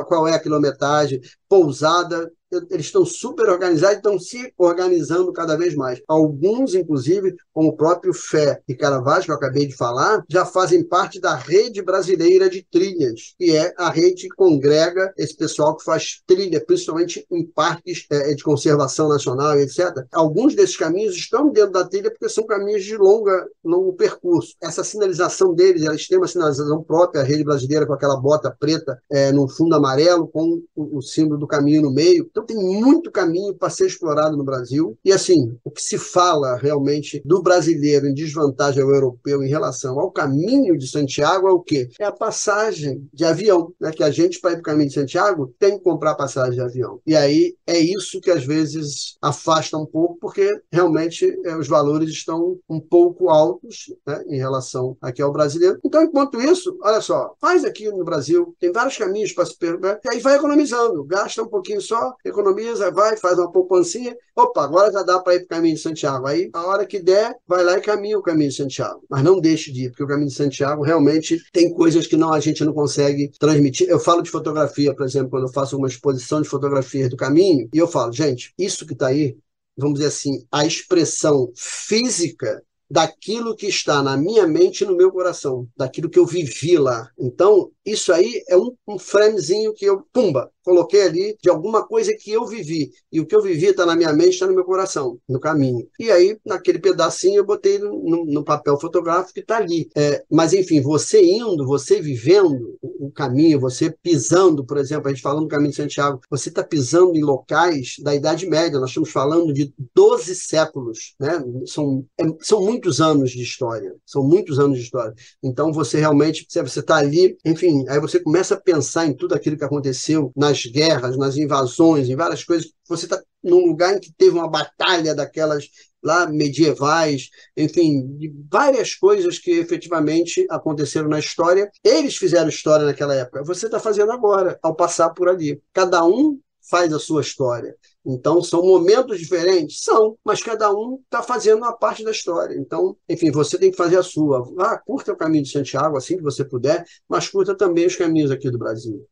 qual é a quilometragem, pousada. Eles estão super organizados, estão se organizando cada vez mais. Alguns, inclusive, como o próprio Fé e Caravaggio, que eu acabei de falar, já fazem parte da Rede Brasileira de Trilhas, que é a rede que congrega esse pessoal que faz trilha, principalmente em parques de conservação nacional, etc. Alguns desses caminhos estão dentro da trilha porque são caminhos de longo percurso. Essa sinalização deles, eles têm uma sinalização própria, a Rede Brasileira com aquela bota preta no fundo amarelo, com o símbolo do caminho no meio. Então tem muito caminho para ser explorado no Brasil. E assim, o que se fala realmente do brasileiro em desvantagem ao europeu em relação ao caminho de Santiago é o quê? É a passagem de avião, né? Que a gente, para ir para o caminho de Santiago, tem que comprar passagem de avião. E aí é isso que às vezes afasta um pouco, porque realmente os valores estão um pouco altos, né, em relação aqui ao brasileiro. Então, enquanto isso, olha só, faz aqui no Brasil, tem vários caminhos para se perder, e aí vai economizando, gasta um pouquinho só, economiza, vai, faz uma poupancinha, opa, agora já dá para ir para o caminho de Santiago. Aí, a hora que der, vai lá e caminha o caminho de Santiago. Mas não deixe de ir, porque o caminho de Santiago realmente tem coisas que a gente não consegue transmitir. Eu falo de fotografia, por exemplo, quando eu faço uma exposição de fotografias do caminho, e eu falo, gente, isso que está aí, vamos dizer assim, a expressão física daquilo que está na minha mente e no meu coração, daquilo que eu vivi lá. Então, isso aí é um framezinho que eu, pumba, coloquei ali de alguma coisa que eu vivi. E o que eu vivi está na minha mente, está no meu coração, no caminho. E aí, naquele pedacinho, eu botei no papel fotográfico que está ali. Mas, enfim, você indo, você vivendo o caminho, você pisando, por exemplo, a gente falando do caminho de Santiago, você está pisando em locais da Idade Média, nós estamos falando de 12 séculos, né? São muitos anos de história, são muitos anos de história. Então, você realmente, você está ali, enfim, aí você começa a pensar em tudo aquilo que aconteceu nas guerras, nas invasões, em várias coisas. Você está num lugar em que teve uma batalha daquelas lá medievais, enfim, de várias coisas que efetivamente aconteceram na história. Eles fizeram história naquela época. Você está fazendo agora, ao passar por ali. Cada um faz a sua história. Então, são momentos diferentes? São, mas cada um está fazendo uma parte da história. Então, enfim, você tem que fazer a sua. Curta o caminho de Santiago, assim que você puder, mas curta também os caminhos aqui do Brasil.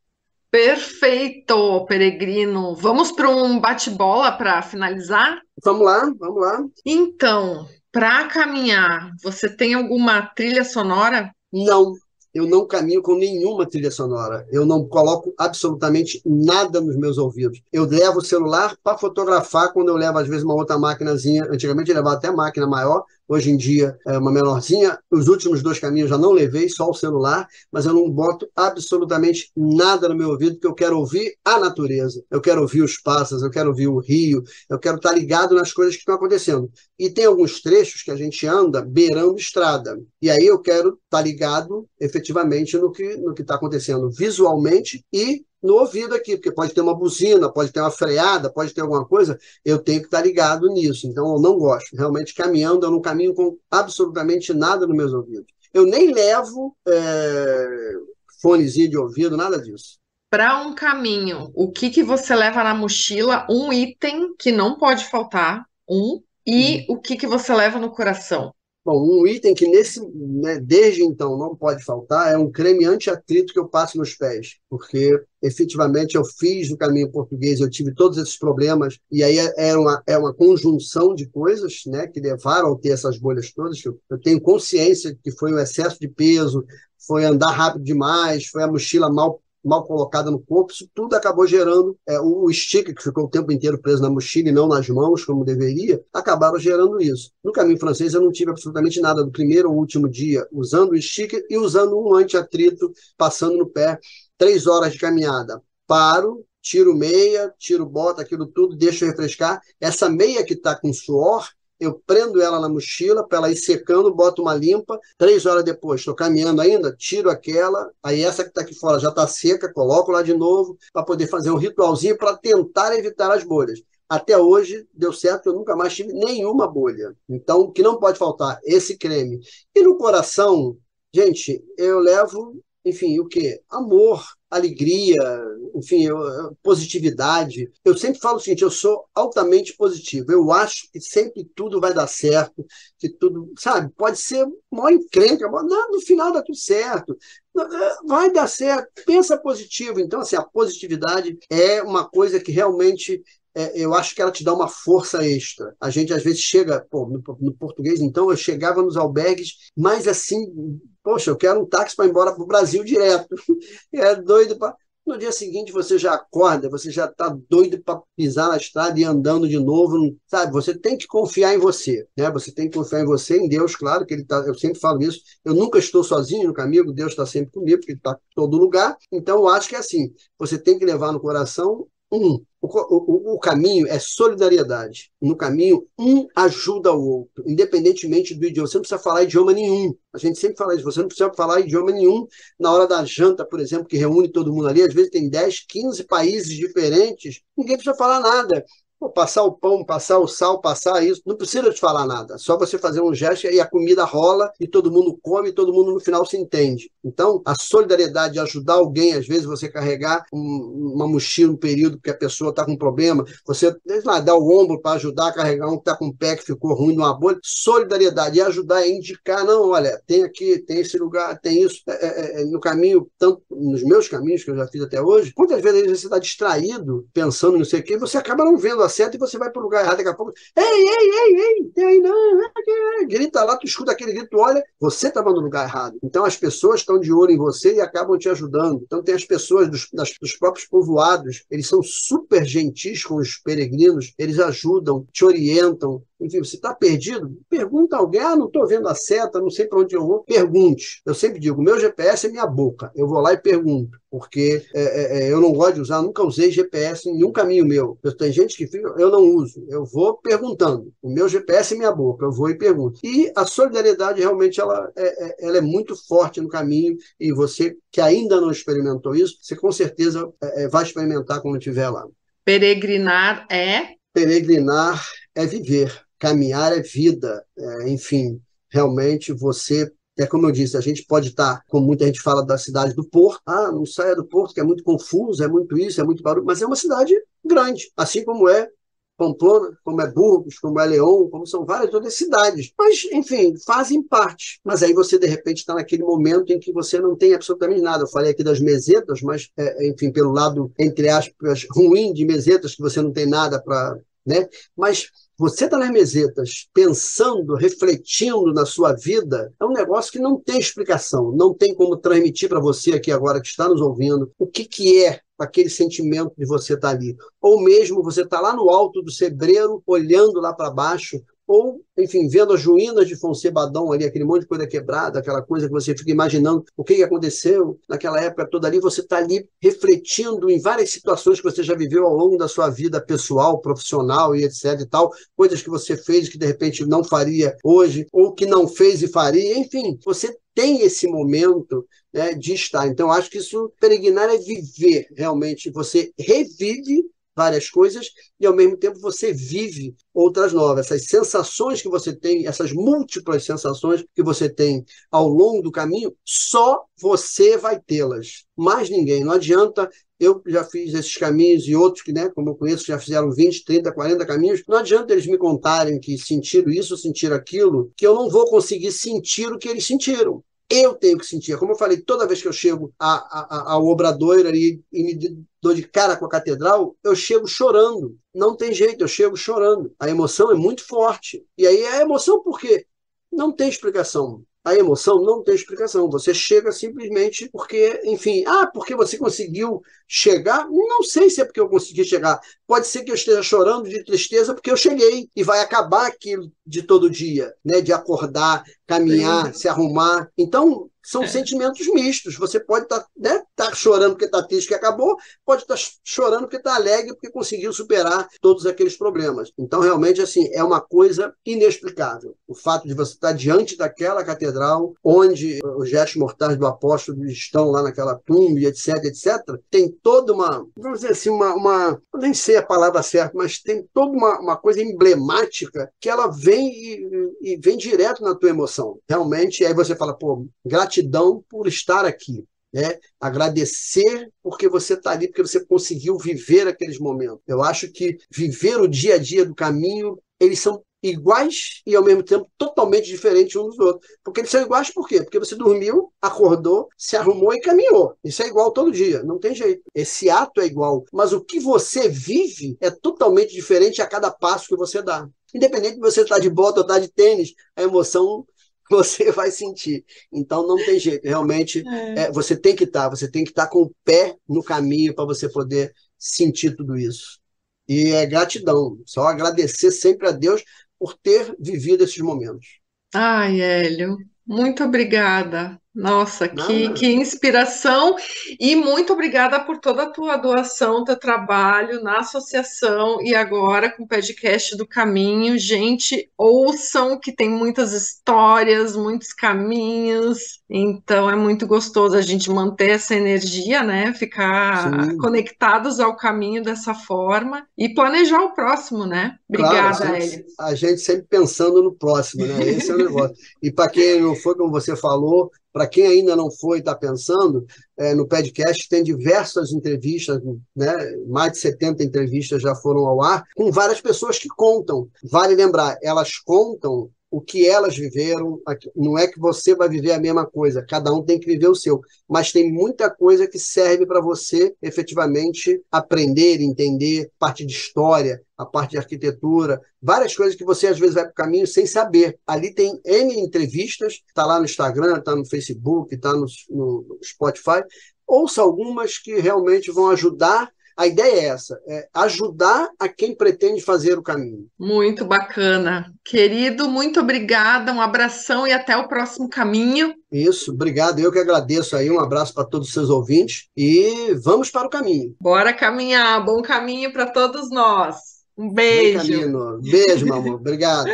Perfeito, Peregrino. Vamos para um bate-bola para finalizar? Vamos lá, vamos lá. Então, para caminhar, você tem alguma trilha sonora? Não, eu não caminho com nenhuma trilha sonora. Eu não coloco absolutamente nada nos meus ouvidos. Eu levo o celular para fotografar quando eu levo, às vezes, uma outra maquinazinha. Antigamente eu levava até máquina maior, hoje em dia é uma menorzinha. Os últimos 2 caminhos eu já não levei, só o celular, mas eu não boto absolutamente nada no meu ouvido, porque eu quero ouvir a natureza. Eu quero ouvir os pássaros, eu quero ouvir o rio, eu quero estar ligado nas coisas que estão acontecendo. E tem alguns trechos que a gente anda beirando estrada. E aí eu quero estar ligado efetivamente no que está acontecendo visualmente e no ouvido aqui, porque pode ter uma buzina, pode ter uma freada, pode ter alguma coisa, eu tenho que estar ligado nisso. Então, eu não gosto. Realmente, caminhando, eu não caminho com absolutamente nada nos meus ouvidos. Eu nem levo fonezinho de ouvido, nada disso. Para um caminho, o que você leva na mochila? Um item que não pode faltar, e o que você leva no coração? Bom, um item que desde então não pode faltar é um creme anti-atrito que eu passo nos pés, porque efetivamente eu fiz o caminho português, eu tive todos esses problemas, e aí é uma conjunção de coisas, né, que levaram a ter essas bolhas todas. Eu tenho consciência que foi o excesso de peso, foi andar rápido demais, foi a mochila mal colocada no corpo, isso tudo acabou gerando o sticker, que ficou o tempo inteiro preso na mochila e não nas mãos, como deveria, acabaram gerando isso. No caminho francês, eu não tive absolutamente nada do primeiro ao último dia usando o sticker e usando um anti-atrito, passando no pé, 3 horas de caminhada. Paro, tiro meia, tiro bota, aquilo tudo, deixo refrescar. Essa meia que está com suor, eu prendo ela na mochila para ela ir secando, boto uma limpa, 3 horas depois, estou caminhando ainda, tiro aquela, aí essa que está aqui fora já está seca, coloco lá de novo para poder fazer um ritualzinho para tentar evitar as bolhas. Até hoje deu certo, eu nunca mais tive nenhuma bolha. Então, o que não pode faltar? Esse creme. E no coração, gente, eu levo, enfim, o quê? Amor, alegria, enfim, positividade. Eu sempre falo o seguinte, eu sou altamente positivo. Eu acho que sempre tudo vai dar certo, que tudo, sabe, pode ser mó encrenca, mas no final dá tudo certo. Vai dar certo. Pensa positivo. Então, assim, a positividade é uma coisa que realmente eu acho que ela te dá uma força extra. A gente, às vezes, chega, no português, então, eu chegava nos albergues, mas assim, poxa, eu quero um táxi para ir embora para o Brasil direto. É doido para... No dia seguinte, você já acorda, você já está doido para pisar na estrada e andando de novo, sabe? Você tem que confiar em você, né? Você tem que confiar em você, em Deus, claro, que eu sempre falo isso, eu nunca estou sozinho no caminho, Deus está sempre comigo, porque Ele está em todo lugar. Então, eu acho que é assim, você tem que levar no coração o caminho é solidariedade. No caminho, um ajuda o outro, independentemente do idioma. Você não precisa falar idioma nenhum. A gente sempre fala isso. Você não precisa falar idioma nenhum na hora da janta, por exemplo, que reúne todo mundo ali. Às vezes tem 10, 15 países diferentes. Ninguém precisa falar nada. Pô, passar o pão, passar o sal, passar isso, não precisa te falar nada. Só você fazer um gesto e a comida rola e todo mundo come e todo mundo no final se entende. Então, a solidariedade de ajudar alguém, às vezes você carregar uma mochila um período que a pessoa está com um problema, você, sei lá, dá o ombro para ajudar a carregar um que está com um pé que ficou ruim numa bolha. Solidariedade e ajudar a indicar, não, olha, tem aqui, tem esse lugar, tem isso. No caminho, tanto nos meus caminhos que eu já fiz até hoje, quantas vezes você está distraído, pensando em não sei o quê, você acaba não vendo a seta e você vai para o lugar errado daqui a pouco. Ei, ei, ei, ei, tem aí não, grita lá, tu escuta aquele grito, olha, você estava no lugar errado. Então as pessoas estão de olho em você e acabam te ajudando. Então tem as pessoas dos próprios povoados, eles são super gentis com os peregrinos, eles ajudam, te orientam. Enfim, você está perdido? Pergunta a alguém, não estou vendo a seta, não sei para onde eu vou. Pergunte. Eu sempre digo, meu GPS é minha boca. Eu vou lá e pergunto, porque eu não gosto de usar, nunca usei GPS em nenhum caminho meu. Tem gente que fica, eu não uso. Eu vou perguntando. O meu GPS é minha boca, eu vou e pergunto. E a solidariedade realmente ela é muito forte no caminho, e você que ainda não experimentou isso, você com certeza vai experimentar quando estiver lá. Peregrinar é? Peregrinar é viver. Caminhar é vida, enfim, realmente você, como eu disse, a gente pode estar, como muita gente fala da cidade do Porto, não saia do Porto, que é muito confuso, é muito isso, é muito barulho, mas é uma cidade grande, assim como é Pamplona, como é Burgos, como é León, como são várias outras cidades. Mas, enfim, fazem parte. Mas aí você, de repente, está naquele momento em que você não tem absolutamente nada. Eu falei aqui das mesetas, mas, enfim, pelo lado, entre aspas, ruim de mesetas, que você não tem nada para... né? Mas você está nas mesetas pensando, refletindo na sua vida, é um negócio que não tem explicação, não tem como transmitir para você aqui agora que está nos ouvindo o que é aquele sentimento de você estar ali. Ou mesmo você está lá no alto do Cebreiro, olhando lá para baixo, ou, enfim, vendo as ruínas de Foncebadão ali, aquele monte de coisa quebrada, aquela coisa que você fica imaginando o que aconteceu naquela época toda ali, você está ali refletindo em várias situações que você já viveu ao longo da sua vida pessoal, profissional e etc e tal, coisas que você fez que de repente não faria hoje, ou que não fez e faria, enfim, você tem esse momento, né, de estar. Então, acho que isso, peregrinar é viver realmente, você revive várias coisas e, ao mesmo tempo, você vive outras novas. Essas sensações que você tem, essas múltiplas sensações que você tem ao longo do caminho, só você vai tê-las. Mais ninguém. Não adianta. Eu já fiz esses caminhos e outros que, né, como eu conheço, já fizeram 20, 30, 40 caminhos. Não adianta eles me contarem que sentiram isso, sentiram aquilo, que eu não vou conseguir sentir o que eles sentiram. Eu tenho que sentir. Como eu falei, toda vez que eu chego ao Obradoiro ali e me dou de cara com a catedral, eu chego chorando. Não tem jeito, eu chego chorando. A emoção é muito forte. E aí a emoção por quê? Não tem explicação. A emoção não tem explicação. Você chega simplesmente porque, enfim, porque você conseguiu chegar? Não sei se é porque eu consegui chegar. Pode ser que eu esteja chorando de tristeza porque eu cheguei e vai acabar aquilo de todo dia, né? De acordar, caminhar, se arrumar. Então, são sentimentos mistos. Você pode estar, né, chorando porque está triste que acabou, pode estar chorando porque está alegre porque conseguiu superar todos aqueles problemas. Então, realmente, assim, é uma coisa inexplicável. O fato de você estar diante daquela catedral, onde os restos mortais do apóstolo estão lá naquela tumba, etc, etc, tem toda uma, vamos dizer assim, nem sei a palavra certa, mas tem toda uma coisa emblemática que ela vem e vem direto na tua emoção. Realmente, aí você fala, pô, gratidão por estar aqui, né? Agradecer porque você está ali, porque você conseguiu viver aqueles momentos. Eu acho que viver o dia a dia do caminho, eles são iguais e, ao mesmo tempo, totalmente diferentes uns dos outros. Porque eles são iguais por quê? Porque você dormiu, acordou, se arrumou e caminhou. Isso é igual todo dia, não tem jeito. Esse ato é igual, mas o que você vive é totalmente diferente a cada passo que você dá. Independente de você estar de bota ou estar de tênis, a emoção você vai sentir. Então não tem jeito, realmente você tem que estar com o pé no caminho para você poder sentir tudo isso. E é gratidão, só agradecer sempre a Deus por ter vivido esses momentos. Ai, Hélio, muito obrigada. Nossa, Nada. que inspiração, e muito obrigada por toda a tua doação, teu trabalho na associação e agora com o podcast do Caminho. Gente, ouçam que tem muitas histórias, muitos caminhos, então é muito gostoso a gente manter essa energia, né? Ficar Sim, conectados ao caminho dessa forma e planejar o próximo, né? claro, Obrigada, Elia. a gente sempre pensando no próximo, né? Esse é o negócio. E para quem não foi, como você falou, para quem ainda não foi e está pensando, no podcast tem diversas entrevistas, né? Mais de 70 entrevistas já foram ao ar, com várias pessoas que contam. Vale lembrar, elas contam o que elas viveram. Não é que você vai viver a mesma coisa, cada um tem que viver o seu, mas tem muita coisa que serve para você efetivamente aprender, entender, parte de história, a parte de arquitetura, várias coisas que você às vezes vai para o caminho sem saber. Ali tem N entrevistas, está lá no Instagram, está no Facebook, está no Spotify. Ouça algumas que realmente vão ajudar. A ideia é essa, é ajudar a quem pretende fazer o caminho. Muito bacana. Querido, muito obrigada, um abração e até o próximo caminho. Isso, obrigado. Eu que agradeço aí. Um abraço para todos os seus ouvintes e vamos para o caminho. Bora caminhar, bom caminho para todos nós. Um Bem beijo. caminho. Beijo, meu amor. Obrigado.